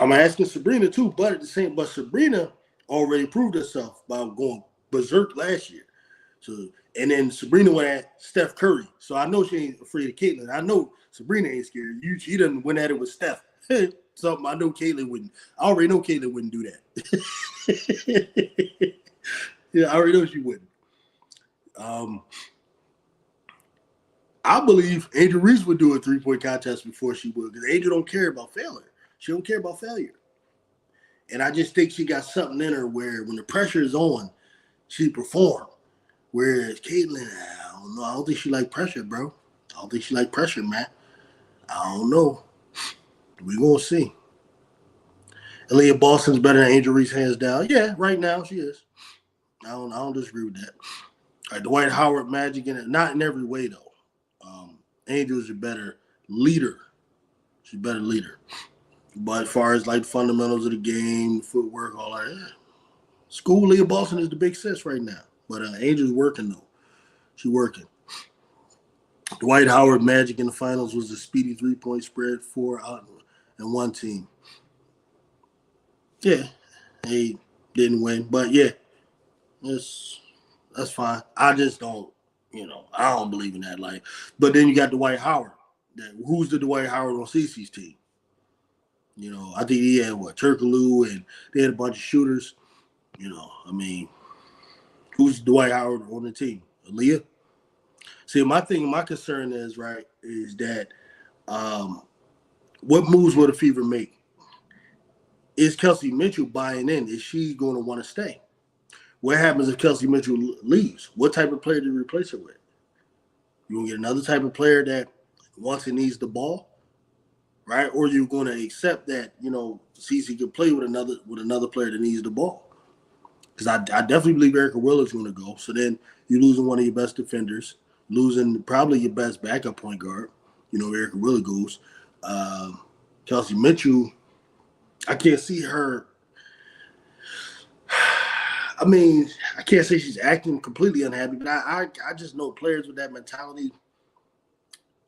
I'm asking Sabrina too, but Sabrina already proved herself by going berserk last year. So, and then Sabrina went at Steph Curry. So I know she ain't afraid of Caitlin. I know Sabrina ain't scared. She done went at it with Steph. Something I know Caitlin wouldn't. I already know Caitlin wouldn't do that. Yeah, I already know she wouldn't. I believe Angel Reese would do a 3-point contest before she would, because Angel don't care about failure. She don't care about failure. And I just think she got something in her where when the pressure is on, she perform. Whereas Caitlyn, I don't know. I don't think she like pressure, bro. I don't think she like pressure, man. I don't know. We gonna see. Aaliyah Boston's better than Angel Reese, hands down. Yeah, right now she is. I don't disagree with that. All right, Dwight Howard, Magic, in it, not in every way though. Angel's a better leader. She's a better leader. But as far as like fundamentals of the game, footwork, all that, yeah. School Leah Boston is the big sis right now. But Angel's working though. She's working. Dwight Howard Magic in the finals was a speedy 3-point spread, 4 out and 1 team. Yeah, they didn't win, but yeah, that's fine. I just don't, I don't believe in that. Like, but then you got Dwight Howard. Who's the Dwight Howard on CC's team? I think he had Turkaloo, and they had a bunch of shooters. I mean, who's Dwight Howard on the team? Aaliyah. See, my concern is that what moves will the Fever make? Is Kelsey Mitchell buying in? Is she going to want to stay? What happens if Kelsey Mitchell leaves? What type of player do you replace her with? You going to get another type of player that wants and needs the ball, right? Or you're going to accept that CC can play with another player that needs the ball? Because I definitely believe Erica Willard's going to go. So then you're losing one of your best defenders, losing probably your best backup point guard. Erica Willard goes. Kelsey Mitchell, I can't see her. I mean, I can't say she's acting completely unhappy, but I just know players with that mentality.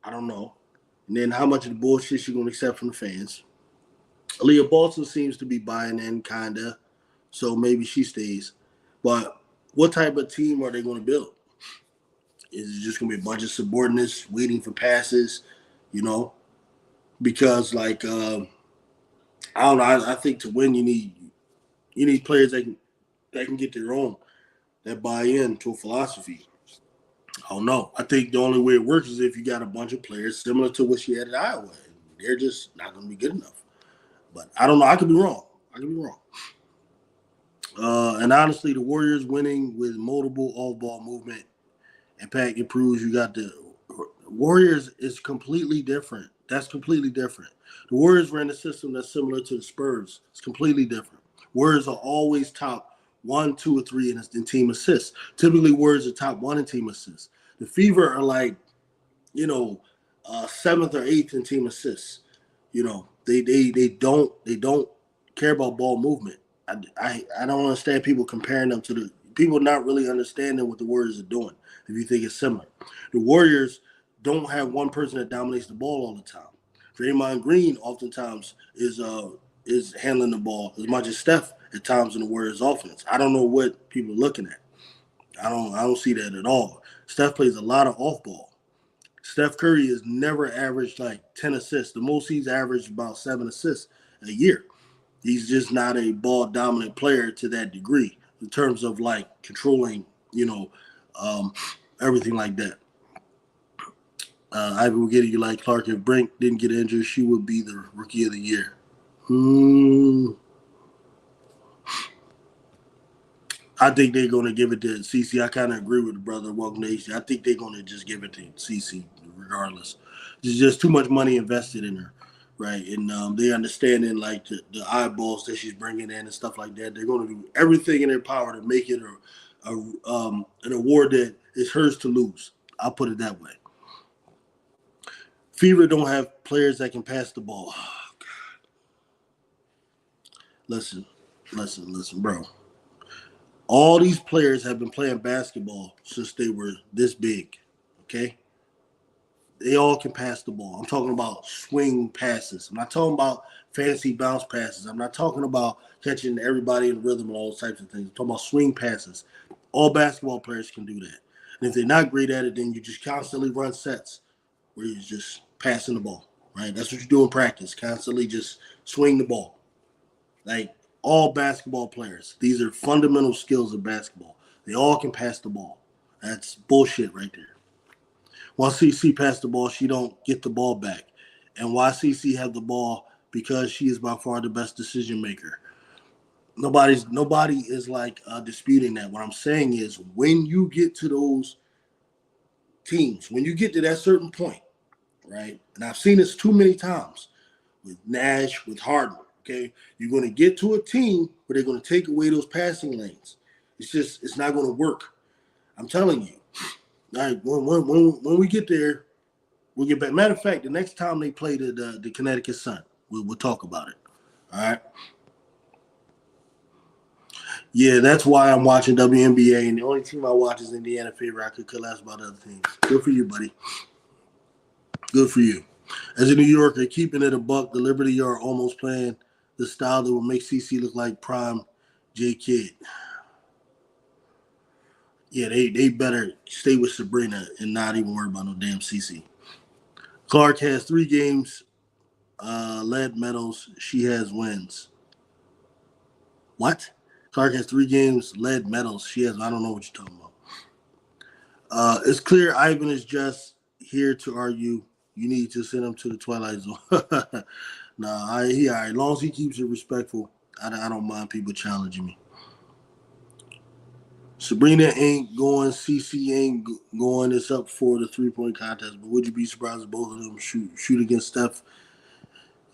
I don't know. And then how much of the bullshit she's going to accept from the fans. Aaliyah Boston seems to be buying in, kind of. So maybe she stays. But what type of team are they going to build? Is it just going to be a bunch of subordinates waiting for passes? Because I don't know. I think to win, you need players that can get their own, that buy into a philosophy. I don't know. I think the only way it works is if you got a bunch of players similar to what she had at Iowa. They're just not going to be good enough. But I don't know. I could be wrong. And honestly, the Warriors winning with multiple off-ball movement impact improves. You got the Warriors is completely different. That's completely different. The Warriors ran a system that's similar to the Spurs. It's completely different. Warriors are always top 1, 2, or 3 in team assists. Typically, Warriors are top 1 in team assists. The Fever are like, 7th or 8th in team assists. They don't care about ball movement. I don't understand people comparing them to the people not really understanding what the Warriors are doing. If you think it's similar, the Warriors don't have one person that dominates the ball all the time. Draymond Green oftentimes is handling the ball as much as Steph at times in the Warriors offense. I don't know what people are looking at. I don't see that at all. Steph plays a lot of off ball. Steph Curry has never averaged like 10 assists. The most he's averaged about 7 assists a year. He's just not a ball dominant player to that degree in terms of like controlling, everything like that. I will get you like Clark. If Brink didn't get injured, she would be the rookie of the year. I think they're going to give it to CC. I kind of agree with the brother. Welcome Nation. I think they're going to just give it to CC regardless. There's just too much money invested in her, right? And they understanding like the eyeballs that she's bringing in and stuff like that. They're going to do everything in their power to make it an award that is hers to lose. I'll put it that way. Fever don't have players that can pass the ball. Oh, God. Listen, bro. All these players have been playing basketball since they were this big, okay? They all can pass the ball. I'm talking about swing passes. I'm not talking about fancy bounce passes. I'm not talking about catching everybody in rhythm and all those types of things. I'm talking about swing passes. All basketball players can do that. And if they're not great at it, then you just constantly run sets where you're just passing the ball, right? That's what you do in practice, constantly just swing the ball. Like, all basketball players, these are fundamental skills of basketball. They all can pass the ball. That's bullshit right there. Once CC passed the ball, she don't get the ball back. And why CC have the ball? Because she is by far the best decision maker. Nobody is like disputing that. What I'm saying is when you get to those teams, when you get to that certain point, right? And I've seen this too many times with Nash, with Harden. Okay, you're going to get to a team where they're going to take away those passing lanes. It's not going to work. I'm telling you. All right, when we get there, we'll get back. Matter of fact, the next time they play the Connecticut Sun, we'll talk about it. All right. Yeah, that's why I'm watching WNBA, and the only team I watch is Indiana Fever. I could care less about other teams. Good for you, buddy. Good for you. As a New Yorker, keeping it a buck, the Liberty are almost playing the style that will make CC look like prime J Kidd. Yeah, they better stay with Sabrina and not even worry about no damn CC. Clark has 3 games, led medals. She has wins. What? Clark has 3 games, led medals. She has. I don't know what you're talking about. It's clear Ivan is just here to argue. You need to send him to the Twilight Zone. Nah, he all right. As long as he keeps it respectful, I don't mind people challenging me. Sabrina ain't going. CC ain't going. It's up for the 3-point contest. But would you be surprised if both of them shoot against Steph?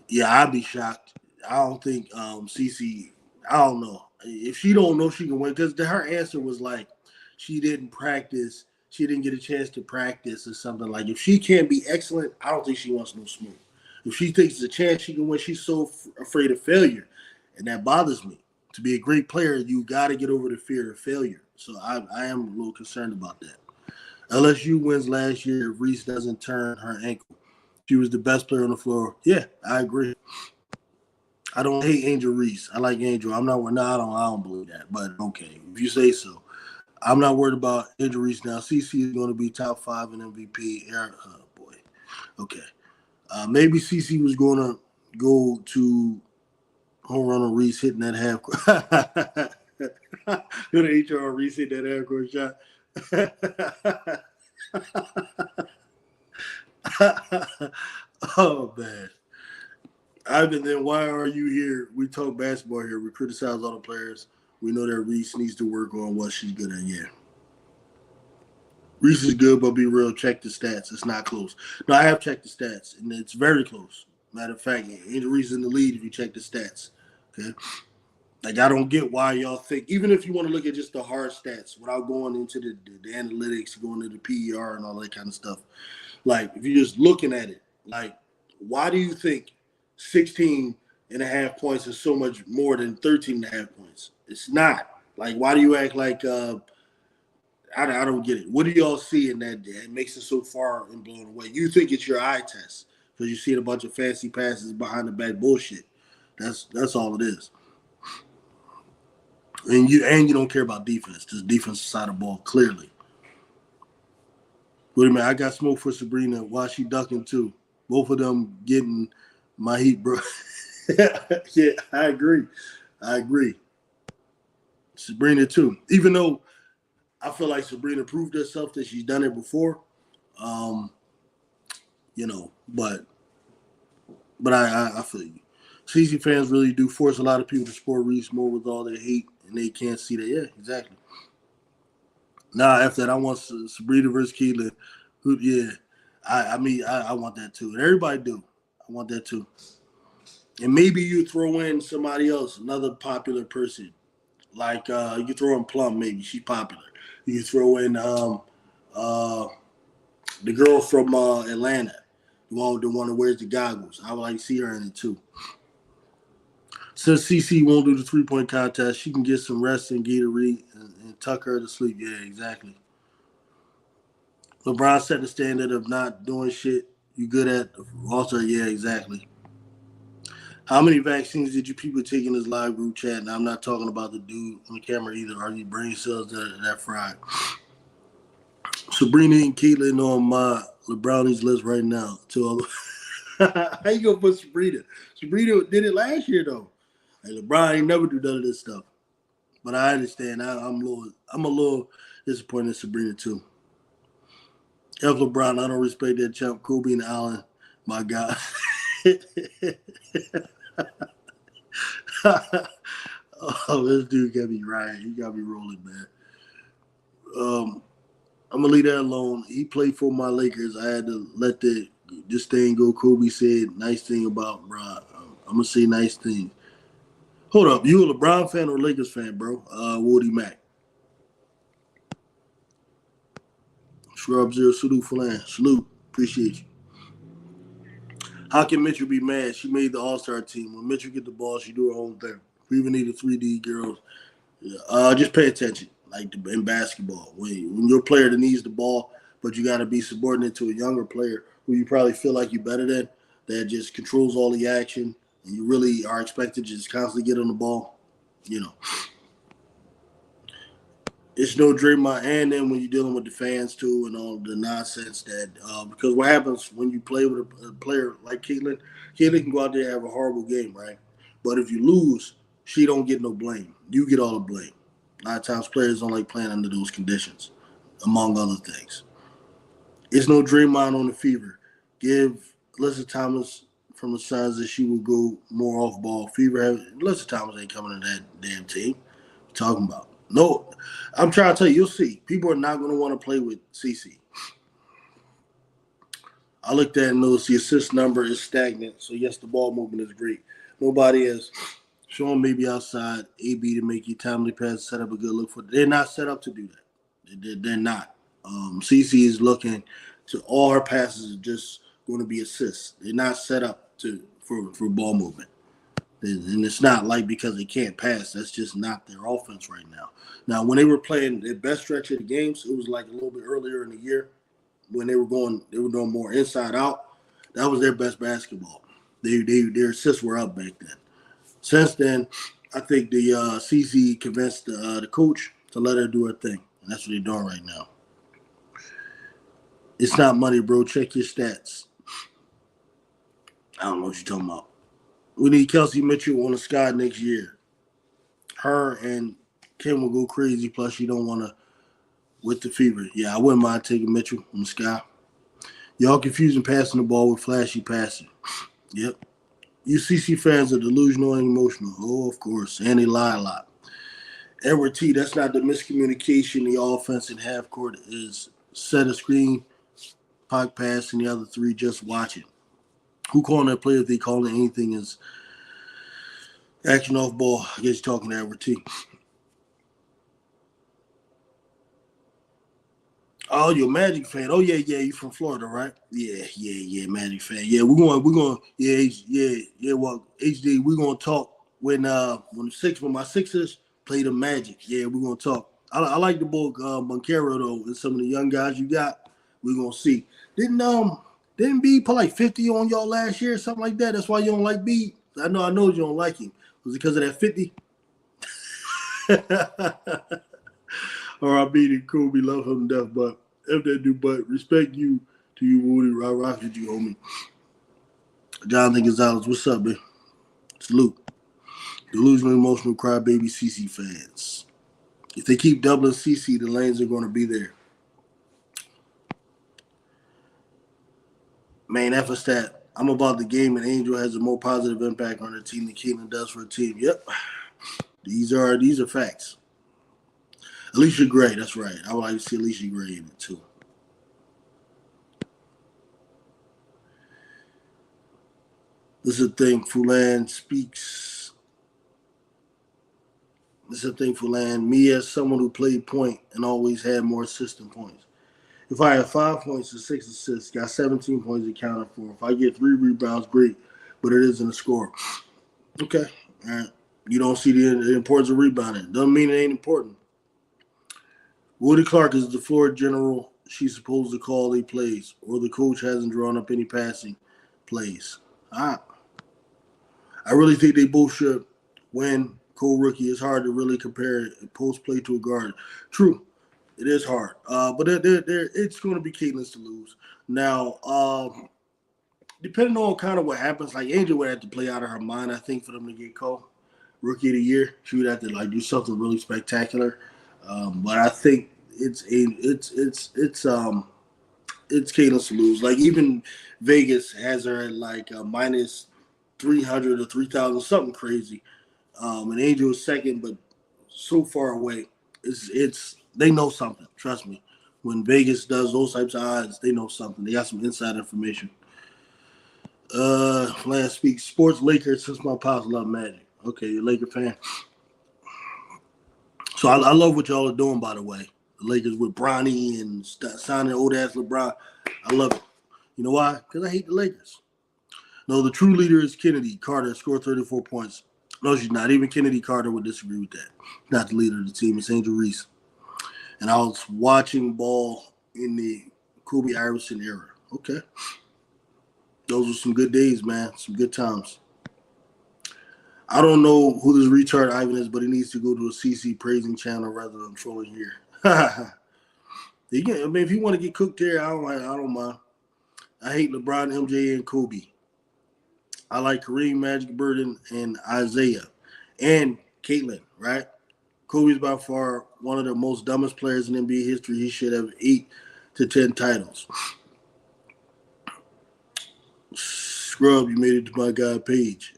Yeah, I'd be shocked. I don't think CC. I don't know if she don't know she can win because her answer was like she didn't practice. She didn't get a chance to practice or something. Like if she can't be excellent, I don't think she wants no smoke. If she thinks it's a chance she can win, she's so afraid of failure, and that bothers me. To be a great player, you got to get over the fear of failure. So I am a little concerned about that. LSU wins last year if Reese doesn't turn her ankle. She was the best player on the floor. Yeah, I agree. I don't hate Angel Reese. I like Angel. I'm not. No, I don't believe that. But okay, if you say so. I'm not worried about injuries now. CC is going to be top 5 in MVP. Oh boy. Okay. Maybe CC was going to go to home run on Reese hitting that half court. Going to HR Reese hit that half court shot. Oh man. Ivan, then why are you here? We talk basketball here. We criticize all the players. We know that Reese needs to work on what she's good at. Yeah. Reese is good, but be real, check the stats. It's not close. No, I have checked the stats, and it's very close. Matter of fact, Angel Reese is in the lead if you check the stats. Okay. Like I don't get why y'all think, even if you want to look at just the hard stats without going into the analytics, going to the PER and all that kind of stuff. Like if you're just looking at it, like why do you think 16 and a half points is so much more than 13 and a half points? It's not. Like why do you act like I don't get it. What do y'all see in that it makes it so far and blown away? You think it's your eye test because you see a bunch of fancy passes behind the back bullshit. That's all it is. And you don't care about defense. Just defense side of the ball, clearly. Wait a minute, I got smoke for Sabrina. Why she ducking too? Both of them getting my heat, bro. Yeah, I agree. Sabrina too. Even though I feel like Sabrina proved herself that she's done it before. Um, but I feel you. CC fans really do force a lot of people to support Reese more with all their hate, and they can't see that. Yeah, exactly. Now after that, I want Sabrina versus Keelan. Who? Yeah, I want that too, and everybody do. I want that too. And maybe you throw in somebody else, another popular person, like you throw in Plum. Maybe she's popular. You throw in uh, the girl from Atlanta, the one that wears the goggles. I would like to see her in it too. Since CC won't do the 3-point contest, she can get some rest and get a read and tuck her to sleep. Yeah, exactly. LeBron set the standard of not doing shit you good at. Also, yeah, exactly. How many vaccines did you people take in this live group chat? And I'm not talking about the dude on the camera either. Are these brain cells that fried? Sabrina and Caitlin on my LeBrownies list right now. How you gonna put Sabrina? Sabrina did it last year though. Like LeBron ain't never do none of this stuff. But I understand. I'm a little disappointed in Sabrina too. F. LeBron, I don't respect that champ. Kobe and Allen, my God. Oh, this dude got me right. He got me rolling, man. Um, I'm gonna leave that alone. He played for my Lakers. I had to let this thing go. Kobe said nice thing about bro. I'm gonna say nice things. Hold up, you a LeBron fan or Lakers fan, bro? Woody Mack. Shrub Zero, salute for land. Salute. Appreciate you. How can Mitchell be mad? She made the All Star team. When Mitchell get the ball, she do her own thing. We even need a 3D girls. Yeah. Just pay attention, like in basketball. When you're a player that needs the ball, but you got to be subordinate to a younger player who you probably feel like you're better than, that just controls all the action, and you really are expected to just constantly get on the ball. You know, it's no Draymond. And then when you're dealing with the fans too, and all the nonsense that because what happens when you play with a player like Caitlin, Caitlin can go out there and have a horrible game, right? But if you lose, she don't get no blame. You get all the blame. A lot of times players don't like playing under those conditions, among other things. It's no Draymond on the fever. Give Alyssa Thomas from the Suns that she will go more off ball. Alyssa Thomas ain't coming to that damn team. What you talking about? No, I'm trying to tell you, you'll see. People are not going to want to play with CC. I looked at it and noticed the assist number is stagnant. So, yes, the ball movement is great. Nobody is showing maybe outside AB to make you timely pass, set up a good look for it. They're not set up to do that. They're not. CC is looking to all her passes are just going to be assists. They're not set up for ball movement. And it's not like because they can't pass. That's just not their offense right now. Now, when they were playing their best stretch of the games, it was like a little bit earlier in the year when they were doing more inside out. That was their best basketball. Their assists were up back then. Since then, I think the CC convinced the coach to let her do her thing, and that's what they're doing right now. It's not money, bro. Check your stats. I don't know what you're talking about. We need Kelsey Mitchell on the sky next year. Her and Kim will go crazy. Plus, you don't want to with the fever. Yeah, I wouldn't mind taking Mitchell on the sky. Y'all confusing passing the ball with flashy passing. Yep. UCC fans are delusional and emotional. Oh, of course. And they lie a lot. Edward T, that's not the miscommunication. The offense in half court is set a screen, pocket pass, and the other three just watch it. Who calling that play if they calling anything is action off ball? I guess you're talking to Edward T. Oh, you're a Magic fan. Oh yeah, you from Florida, right? Yeah, Magic fan. Yeah, well, HD, we're gonna talk when when my Sixers play the Magic. Yeah, we're gonna talk. I like the book Moncaro though, and some of the young guys you got. We're gonna see. Didn't B put like 50 on y'all last year, something like that? That's why you don't like B. I know you don't like him. Was it because of that 50? Or I beat it, Kobe, love him to death, but if they do, but respect you to you, Woody. I rock with you, homie. Jonathan Gonzalez, what's up, man? Salute. Delusional, emotional, crybaby CC fans. If they keep doubling CC, the lanes are going to be there. Man, that's a stat. I'm about the game, and Angel has a more positive impact on the team than Keelan does for a team. Yep, these are facts. Alicia Gray, that's right. I would like to see Alicia Gray in it too. This is the thing. Fulan speaks. This is the thing, Fulan. Me as someone who played point and always had more assistant points. If I have 5 points and 6 assists, got 17 points accounted for. If I get 3 rebounds, great, but it isn't a score. Okay, all right. You don't see the importance of rebounding. Doesn't mean it ain't important. Woody Clark is the floor general. She's supposed to call the plays, or the coach hasn't drawn up any passing plays. I really think they both should win co-rookie. It's hard to really compare a post play to a guard. True, it is hard, but it's going to be Caitlin's to lose. Now, depending on kind of what happens, like Angel would have to play out of her mind, I think, for them to get Cole rookie of the year. She would have to like do something really spectacular. But I think it's it's Caitlyn's to lose. Like even Vegas has her at like a minus 300 or 3,000, something crazy. And Angel is second, but so far away. It's they know something. Trust me. When Vegas does those types of odds, they know something. They got some inside information. Last week, sports Lakers. Since my pops love Magic. Okay, you're a Laker fan. So I love what y'all are doing. By the way, the Lakers with Bronny and signing old ass LeBron. I love it. You know why? Because I hate the Lakers. No, the true leader is Kennedy Carter. Scored 34 points. No, she's not. Even Kennedy Carter would disagree with that. Not the leader of the team. It's Angel Reese. And I was watching ball in the Kobe Iverson era. Okay. Those were some good days, man. Some good times. I don't know who this retard Ivan is, but he needs to go to a CC praising channel rather than trolling here. I mean, if you want to get cooked there, I don't mind. I hate LeBron, MJ, and Kobe. I like Kareem, Magic, Burden, and Isaiah, and Caitlyn. Right? Kobe's by far one of the most dumbest players in NBA history. He should have 8 to 10 titles. Scrub, you made it to my guy page.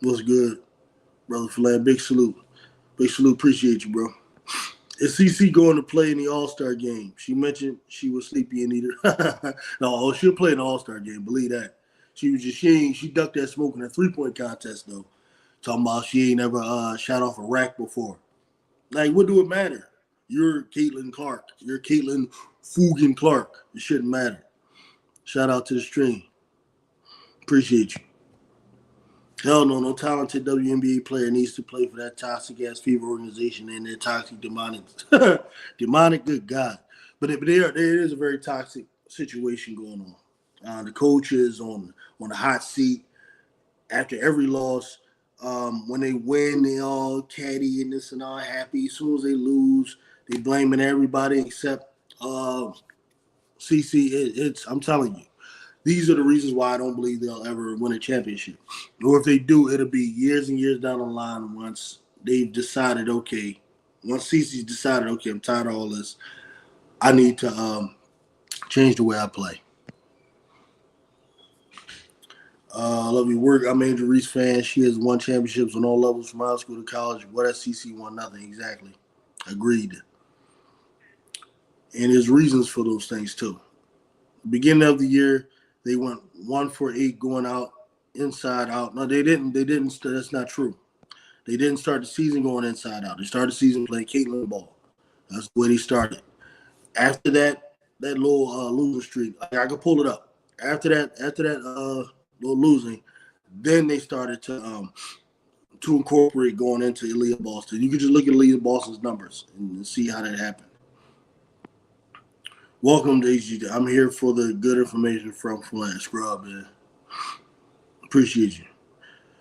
What's good, brother Flan? Big salute. Big salute. Appreciate you, bro. Is CC going to play in the All-Star game? She mentioned she was sleepy and either. No, she'll play in the All-Star game. Believe that. She ducked that smoke in a 3-point contest though. Talking about she ain't never shot off a rack before. Like, what do it matter? You're Caitlin Clark. You're Caitlin Fugan Clark. It shouldn't matter. Shout out to the stream. Appreciate you. Hell no, no talented WNBA player needs to play for that toxic ass fever organization and their toxic demonic good God. But there is a very toxic situation going on. The coach is on the hot seat after every loss. When they win, they all catty and this and all happy. As soon as they lose, they blaming everybody except CC. I'm telling you. These are the reasons why I don't believe they'll ever win a championship. Or if they do, it'll be years and years down the line once they've decided, okay, once CC's decided, okay, I'm tired of all this. I need to change the way I play. I love your work. I'm an Angel Reese fan. She has won championships on all levels from high school to college. What has CC won? Nothing. Exactly. Agreed. And there's reasons for those things, too. Beginning of the year, they went 1 for 8 going out, inside out. No, they didn't. That's not true. They didn't start the season going inside out. They started the season playing Caitlin ball. That's the way they started. After that little losing streak, I could pull it up. After that little losing, then they started to incorporate going into Aaliyah Boston. You could just look at Aaliyah Boston's numbers and see how that happened. Welcome to HG. I'm here for the good information from Flan Scrub, man. Appreciate you.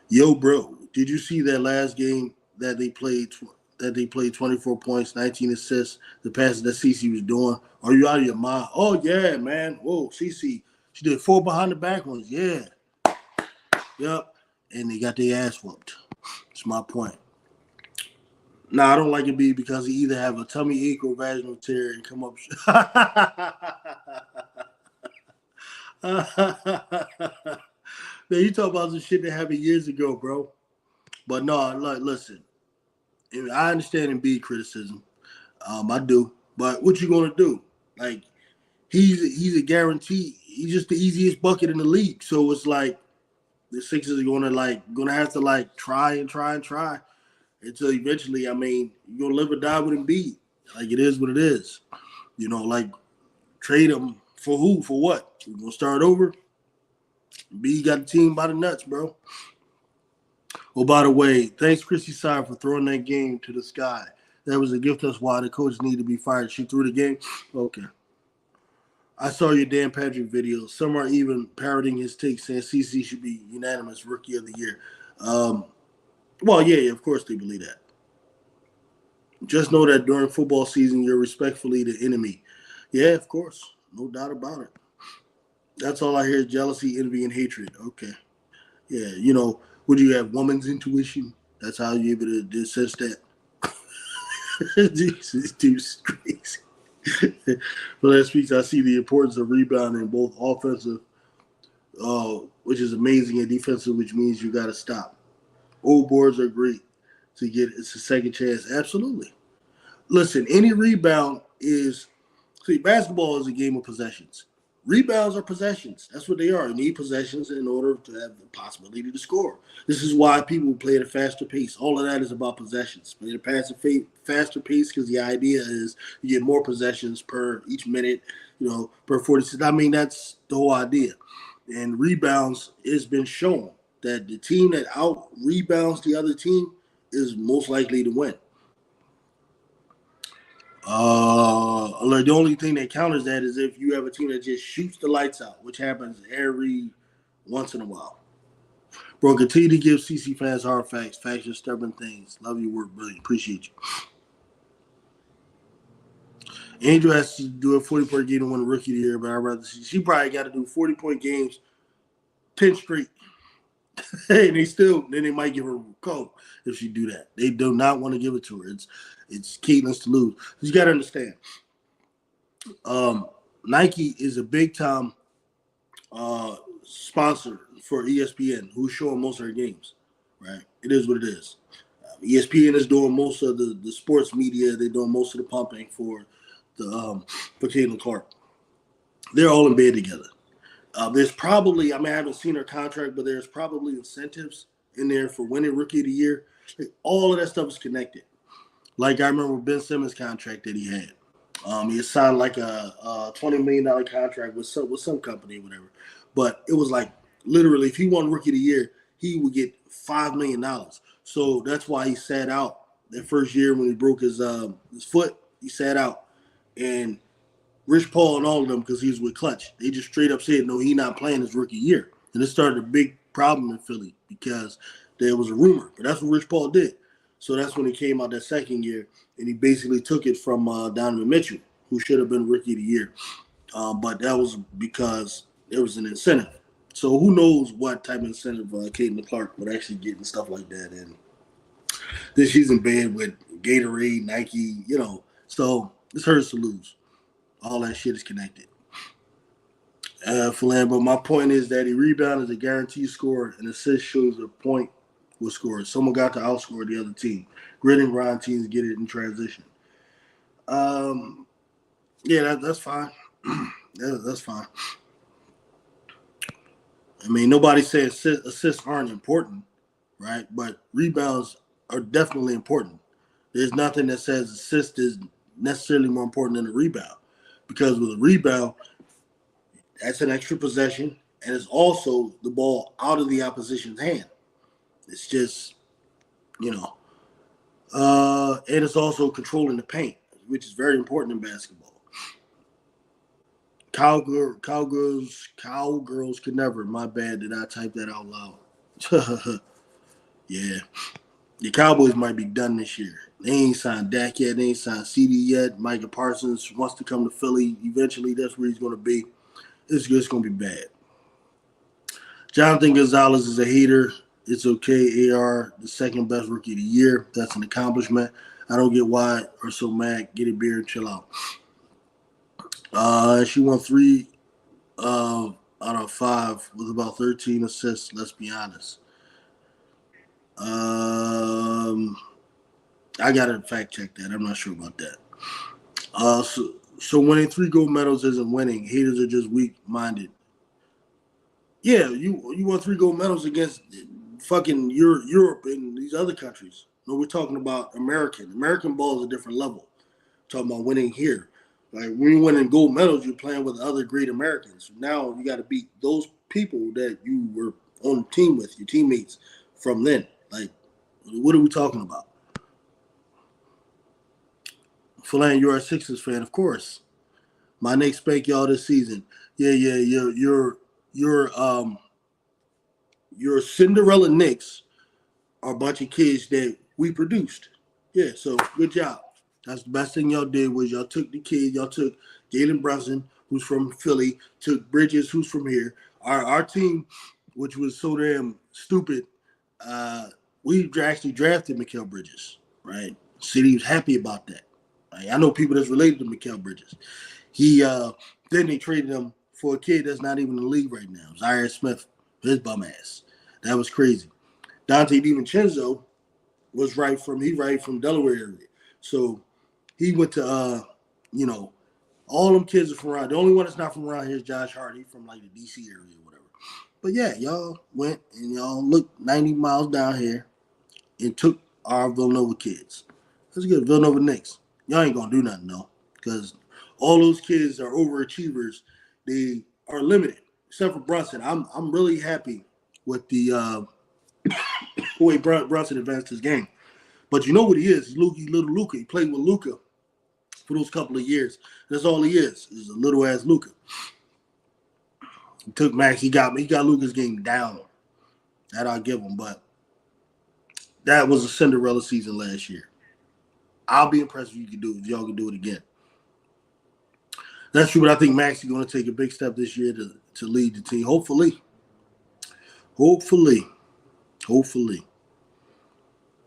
Yo, bro, did you see that last game that they played? That they played 24 points, 19 assists, the passes that CC was doing? Are you out of your mind? Oh yeah, man. Whoa, CC. She did 4 behind the back ones. Yeah. Yep. And they got their ass whooped. That's my point. Nah, I don't like it be because he either have a tummy ache or vaginal tear and come up. Man, you talk about some shit that happened years ago, bro. But no, like, listen, I understand Embiid criticism. I do. But what you gonna do? Like, he's a guarantee. He's just the easiest bucket in the league. So it's like the Sixers are gonna have to try until eventually. I mean, you're gonna live or die with Embiid. Like, it is what it is. You know, like, trade him for who? For what? We're gonna start over. Embiid got the team by the nuts, bro. Oh, by the way, thanks Chrissy Side for throwing that game to the sky. That was a gift. That's why the coach needed to be fired. She threw the game. Okay. I saw your Dan Patrick video. Some are even parroting his take, saying CC should be unanimous Rookie of the Year. Well, yeah, of course they believe that. Just know that during football season, you're respectfully the enemy. Yeah, of course. No doubt about it. That's all I hear is jealousy, envy, and hatred. Okay. Yeah, you know, would you have woman's intuition? That's how you able to sense that. Jesus, dude's crazy. For that speaks, I see the importance of rebounding, both offensive, which is amazing, and defensive, which means you got to stop. Old boards are great to get. It's a second chance. Absolutely. Listen, any rebound is. See, basketball is a game of possessions. Rebounds are possessions. That's what they are. You need possessions in order to have the possibility to score. This is why people play at a faster pace. All of that is about possessions. Play at a faster pace because the idea is you get more possessions per each minute, per 46. I mean, that's the whole idea. And rebounds, it's been shown that the team that out rebounds the other team is most likely to win. Like the only thing that counters that is if you have a team that just shoots the lights out, which happens every once in a while. Bro, continue to give CC fans hard facts. Facts are stubborn things. Love your work, brilliant. Appreciate you. Angel has to do a 40-point game to win Rookie of the Year, but I'd rather see. She probably got to do 40-point games, 10 straight. Hey, then they might give her a coat if she do that. They do not want to give it to her. It's Caitlin's to lose. You got to understand. Nike is a big time sponsor for ESPN, who's showing most of her games. Right? It is what it is. ESPN is doing most of the sports media. They're doing most of the pumping for Caitlin Clark. They're all in bed together. There's probably, I haven't seen her contract, but there's probably incentives in there for winning Rookie of the Year. All of that stuff is connected. Like I remember Ben Simmons' contract that he had. He signed like a $20 million contract with some company or whatever. But it was like literally, if he won Rookie of the Year, he would get $5 million. So that's why he sat out that first year when he broke his foot. He sat out, and Rich Paul and all of them, because he was with Clutch, they just straight up said no, he not playing his rookie year, and it started a big problem in Philly because there was a rumor. But that's what Rich Paul did. So that's when he came out that second year, and he basically took it from Donovan Mitchell, who should have been Rookie of the Year. But that was because there was an incentive. So who knows what type of incentive Caitlin Clark would actually get and stuff like that. And then she's in bed with Gatorade, Nike, So it's hers to lose. All that shit is connected. But my point is that a rebound is a guaranteed score, and assist shows a point was scored. Someone got to outscore the other team. Grit and grind teams get it in transition. That's fine. That's fine. Nobody says assists aren't important, right? But rebounds are definitely important. There's nothing that says assist is necessarily more important than a rebound. Because with a rebound, that's an extra possession, and it's also the ball out of the opposition's hand. It's just, and it's also controlling the paint, which is very important in basketball. Cowgirls could never. My bad, did I type that out loud? Yeah. The Cowboys might be done this year. They ain't signed Dak yet. They ain't signed CD yet. Micah Parsons wants to come to Philly. Eventually, that's where he's going to be. It's going to be bad. Jonathan Gonzalez is a hater. It's okay. AR, the second best rookie of the year. That's an accomplishment. I don't get why are so mad. Get a beer and chill out. She won 3 out of 5 with about 13 assists. Let's be honest. I gotta fact check that. I'm not sure about that. So winning 3 gold medals isn't winning. Haters are just weak-minded. Yeah, you won 3 gold medals against fucking Europe and these other countries. No, we're talking about American. American ball is a different level. We're talking about winning here. Like when you're winning gold medals, you're playing with other great Americans. Now you got to beat those people that you were on the team with, your teammates from then. Like, what are we talking about? Philan, you're a Sixers fan, of course. My Knicks spank y'all this season. Yeah, your Cinderella Knicks are a bunch of kids that we produced. Yeah, so good job. That's the best thing y'all did was y'all took the kids, y'all took Jalen Brunson, who's from Philly, took Bridges, who's from here. Our team, which was so damn stupid, we actually drafted Mikal Bridges, right? City was happy about that. I know people that's related to Mikal Bridges. He then they traded him for a kid that's not even in the league right now, Zaire Smith, his bum ass. That was crazy. Dante DiVincenzo was right from Delaware area. So he went to all them kids are from around. The only one that's not from around here is Josh Hardy from like the DC area or whatever. But yeah, y'all went and y'all looked 90 miles down here and took our Villanova kids. That's good. Villanova Knicks. Y'all ain't gonna do nothing though, because all those kids are overachievers. They are limited, except for Brunson. I'm really happy with the way Brunson advanced his game. But you know what he is? He's little Luka. He played with Luka for those couple of years. That's all he is a little ass Luka. He took Max. He got Luka's game down. That I'll give him. But that was a Cinderella season last year. I'll be impressed if y'all can do it again. That's true, but I think Max is going to take a big step this year to lead the team. Hopefully.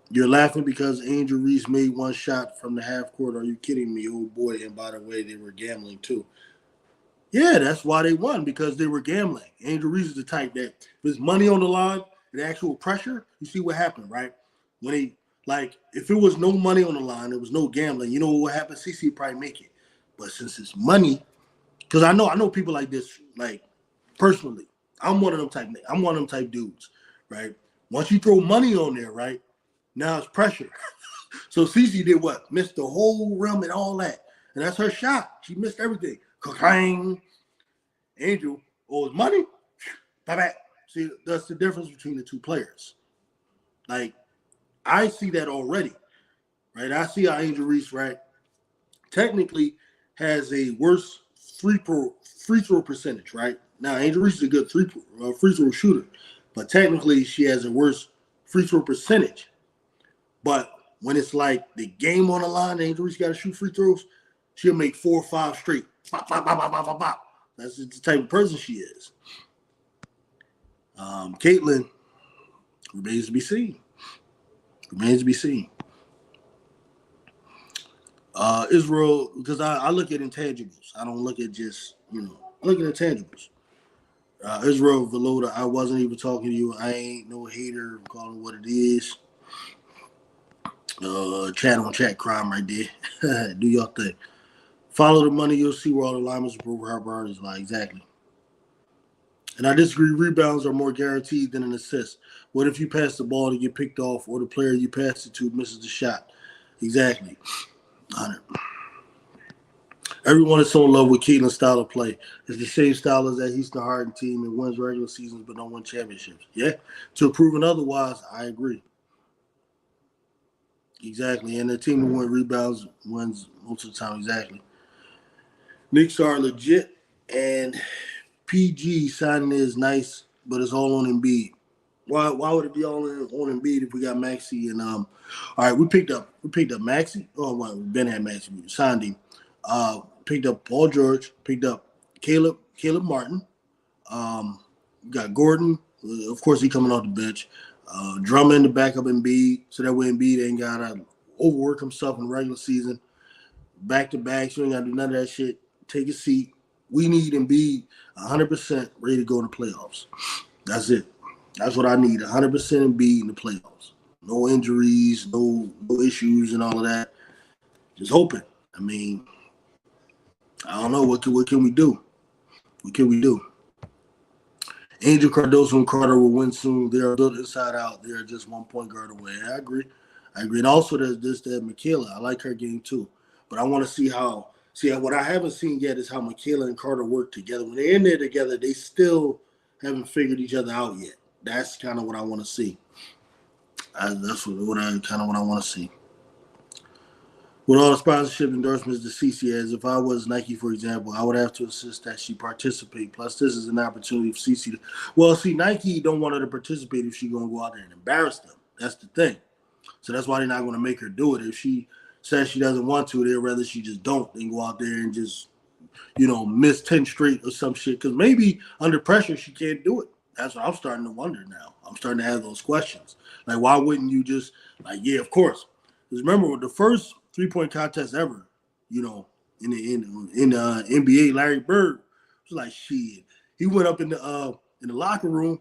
You're laughing because Angel Reese made one shot from the half court. Are you kidding me? Oh, boy. And by the way, they were gambling, too. Yeah, that's why they won, because they were gambling. Angel Reese is the type that if there's money on the line and actual pressure, you see what happened, right? If it was no money on the line, there was no gambling, you know what would happen? CC would probably make it. But since it's money, because I know people like this, like, personally. I'm one of them type dudes, right? Once you throw money on there, right, now it's pressure. So CC did what? Missed the whole rim and all that. And that's her shot. She missed everything. Clang. Angel owes money. Bye-bye. See, that's the difference between the two players. Like, I see that already, right? I see how Angel Reese, right, technically has a worse free throw percentage, right? Now, Angel Reese is a good free throw shooter, but technically she has a worse free throw percentage. But when it's like the game on the line, Angel Reese got to shoot free throws, she'll make 4 or 5 straight. Bop, bop, bop, bop, bop, bop, bop. That's the type of person she is. Caitlin remains to be seen. Israel, because I look at intangibles. I don't look at just, I look at intangibles. Israel Veloda, I wasn't even talking to you. I ain't no hater. Call it what it is. Chat on chat crime right there. Do your thing. Follow the money, you'll see where all the linemen improve her priorities lie. Exactly. And I disagree. Rebounds are more guaranteed than an assist. What if you pass the ball to get picked off, or the player you pass it to misses the shot? Exactly. 100. Everyone is so in love with Keelan's style of play. It's the same style as that Houston Harden team that wins regular seasons but don't win championships. Yeah, to proven otherwise, I agree. Exactly, and the team that wins rebounds wins most of the time. Exactly. Knicks are legit, and PG signing is nice, but it's all on Embiid. Why would it be all on Embiid if we got Maxey and all right, we picked up Maxey. Oh well, Ben had Maxey. We signed him. Picked up Paul George, picked up Caleb Martin. Got Gordon. Of course, he coming off the bench. Drummond to back up Embiid, so that way Embiid ain't got to overwork himself in the regular season. Back to back, you ain't got to do none of that shit. Take a seat. We need Embiid 100% ready to go in the playoffs. That's it. That's what I need, 100% Embiid in the playoffs. No injuries, no issues and all of that. Just hoping. I mean, I don't know. What can we do? What can we do? Angel Cardoso and Carter will win soon. They are built inside out. They are just 1 point guard away. I agree. And also there's that Michaela. I like her game too. But I want to see what I haven't seen yet is how Michaela and Carter work together. When they're in there together, they still haven't figured each other out yet. That's kind of what I want to see. That's what I want to see. With all the sponsorship endorsements the CC has, if I was Nike, for example, I would have to insist that she participate. Plus, this is an opportunity for CC to. Well, see, Nike don't want her to participate if she's going to go out there and embarrass them. That's the thing. So that's why they're not going to make her do it. If she says she doesn't want to, they'd rather she just don't than go out there and just, miss 10 straight or some shit. Because maybe under pressure, she can't do it. That's what I'm starting to wonder now. I'm starting to have those questions. Like, why wouldn't you just, yeah, of course. Because remember, the first 3-point contest ever, in the NBA, Larry Bird was like, shit. He went up in the locker room,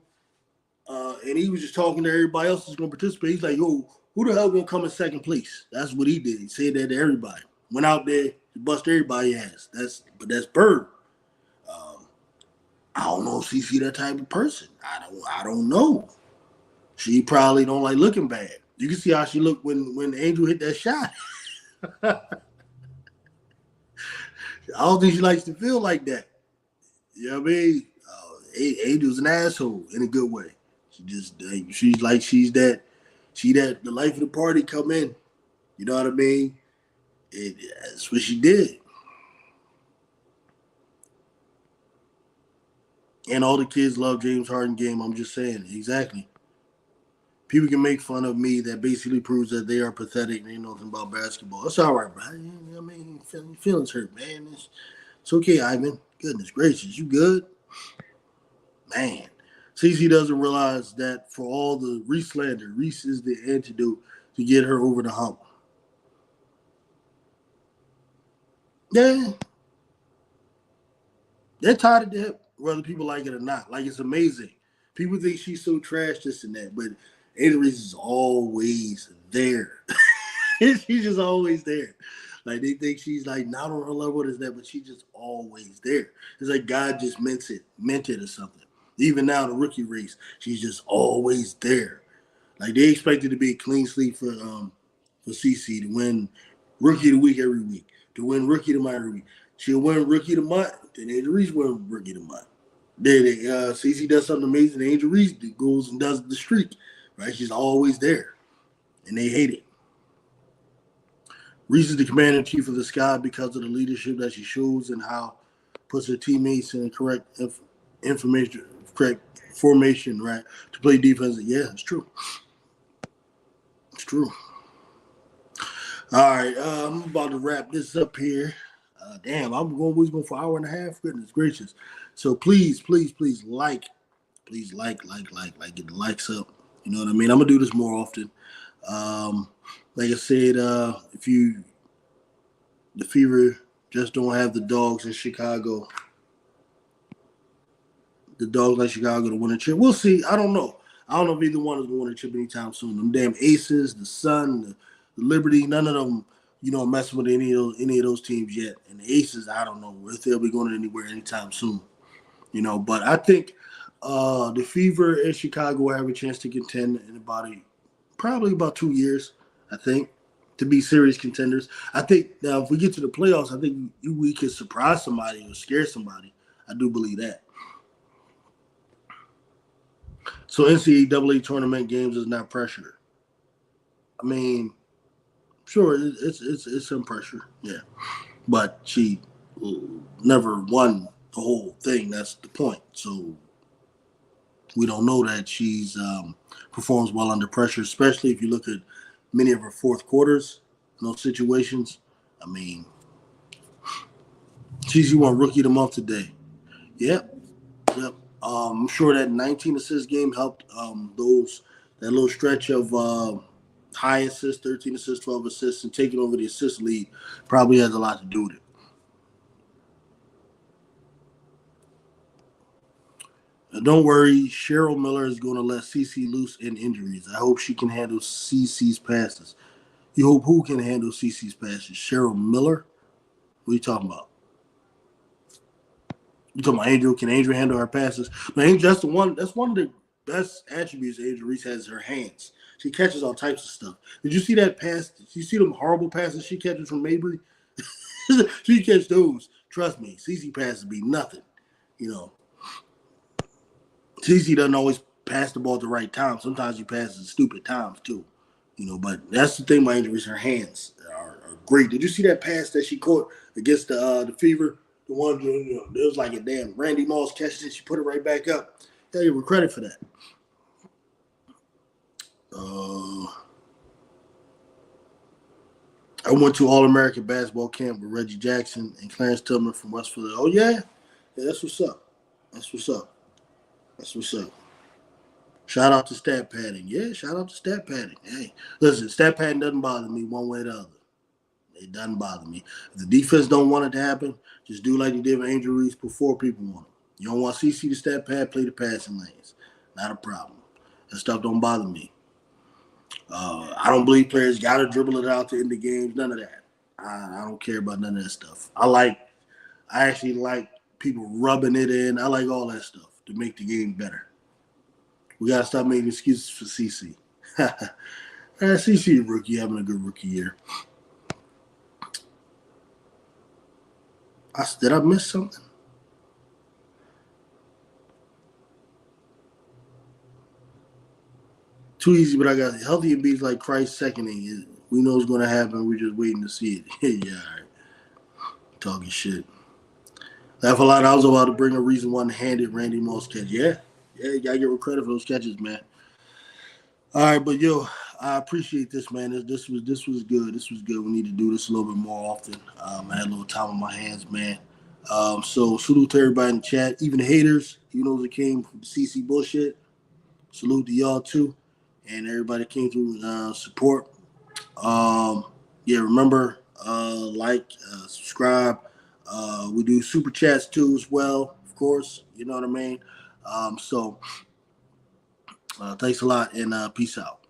and he was just talking to everybody else that's going to participate. He's like, yo, who the hell going to come in second place? That's what he did. He said that to everybody. Went out there to bust everybody's ass. That's Bird. I don't know if she that type of person. I don't know. She probably don't like looking bad. You can see how she looked when Angel hit that shot. I don't think she likes to feel like that. You know what I mean? Angel's an asshole in a good way. She's that the life of the party come in. You know what I mean? That's what she did. And all the kids love James Harden game. I'm just saying. Exactly. People can make fun of me. That basically proves that they are pathetic and they know nothing about basketball. It's all right, bro. You know what I mean? Feelings hurt, man. It's okay, Ivan. Goodness gracious. You good? Man. CC doesn't realize that for all the Reese slander, Reese is the antidote to get her over the hump. Yeah. They're tied at the hip, whether people like it or not. Like, it's amazing. People think she's so trash, this and that, but Ada Reese is always there. She's just always there. Like, they think she's like not on her level, this that, but she's just always there. It's like God just meant it or something. Even now, the rookie race, she's just always there. Like, they expect it to be a clean sweep for CC to win Rookie of the Week every week, to win Rookie of the Month every week. She'll win Rookie of the Month, then Angel Reese win Rookie of the Month. Then CC does something amazing, Angel Reese goes and does the streak. Right? She's always there, and they hate it. Reese is the commander-in-chief of the sky because of the leadership that she shows and how puts her teammates in the correct formation, right, to play defense. Yeah, it's true. It's true. All right, I'm about to wrap this up here. Damn, we're going for an hour and a half. Goodness gracious. So please like, get the likes up. You know what I mean? I'm going to do this more often. Like I said, if the Fever just don't have the dogs in Chicago, the dogs like Chicago to win a chip. We'll see. I don't know. I don't know if either one is going to win a chip anytime soon. Them damn Aces, the Sun, the Liberty, none of them, messing with any of those teams yet. And the Aces, I don't know if they'll be going anywhere anytime soon. But I think the Fever and Chicago will have a chance to contend in probably about 2 years, I think, to be serious contenders. I think now if we get to the playoffs, I think we could surprise somebody or scare somebody. I do believe that. So NCAA tournament games is not pressure. I mean, sure, it's some pressure, yeah, but she never won the whole thing. That's the point. So we don't know that she's performs well under pressure, especially if you look at many of her fourth quarters in those situations. I mean, she won Rookie of the Month today. Yep. I'm sure that 19 assist game helped that little stretch of high assists, 13 assists, 12 assists, and taking over the assist lead probably has a lot to do with it. Don't worry, Cheryl Miller is going to let CC loose in injuries. I hope she can handle CC's passes. You hope who can handle CC's passes? Cheryl Miller? What are you talking about? You talking about Angel? Can Angel handle her passes? No, Angel, that's one of the best attributes Angel Reese has is her hands. She catches all types of stuff. Did you see that pass? Did you see them horrible passes she catches from Mabry? She catch those. Trust me, CC passes be nothing. CC doesn't always pass the ball at the right time. Sometimes he passes at stupid times too. But that's the thing about Angel Reese. Her hands are great. Did you see that pass that she caught against the Fever? The one, it was like a damn Randy Moss catch it. She put it right back up. Tell you credit for that. I went to All-American basketball camp with Reggie Jackson and Clarence Tillman from West Philly. Oh, yeah? Yeah, that's what's up. Shout out to stat padding. Yeah, shout out to stat padding. Hey, listen, stat padding doesn't bother me one way or the other. It doesn't bother me. If the defense don't want it to happen, just do like you did with Angel Reese before people want him. You don't want CC to step pad, play the passing lanes. Not a problem. That stuff don't bother me. I don't believe players got to dribble it out to end the games. None of that. I don't care about none of that stuff. I actually like people rubbing it in. I like all that stuff to make the game better. We got to stop making excuses for CC. CC rookie having a good rookie year. Did I miss something? Too easy, but I got healthy and beats like Christ seconding. We know it's going to happen. We're just waiting to see it. Yeah, all right. Talking shit. Laugh a lot. I was about to bring a reason one-handed Randy Moss catch. Yeah, you gotta give her credit for those catches, man. All right, but yo, I appreciate this, man. This was good. This was good. We need to do this a little bit more often. I had a little time on my hands, man. So salute to everybody in the chat, even the haters. You know, it came from the CC bullshit. Salute to y'all too, and everybody came through support. Yeah, remember like, subscribe. We do super chats too as well, of course. You know what I mean. So thanks a lot and peace out.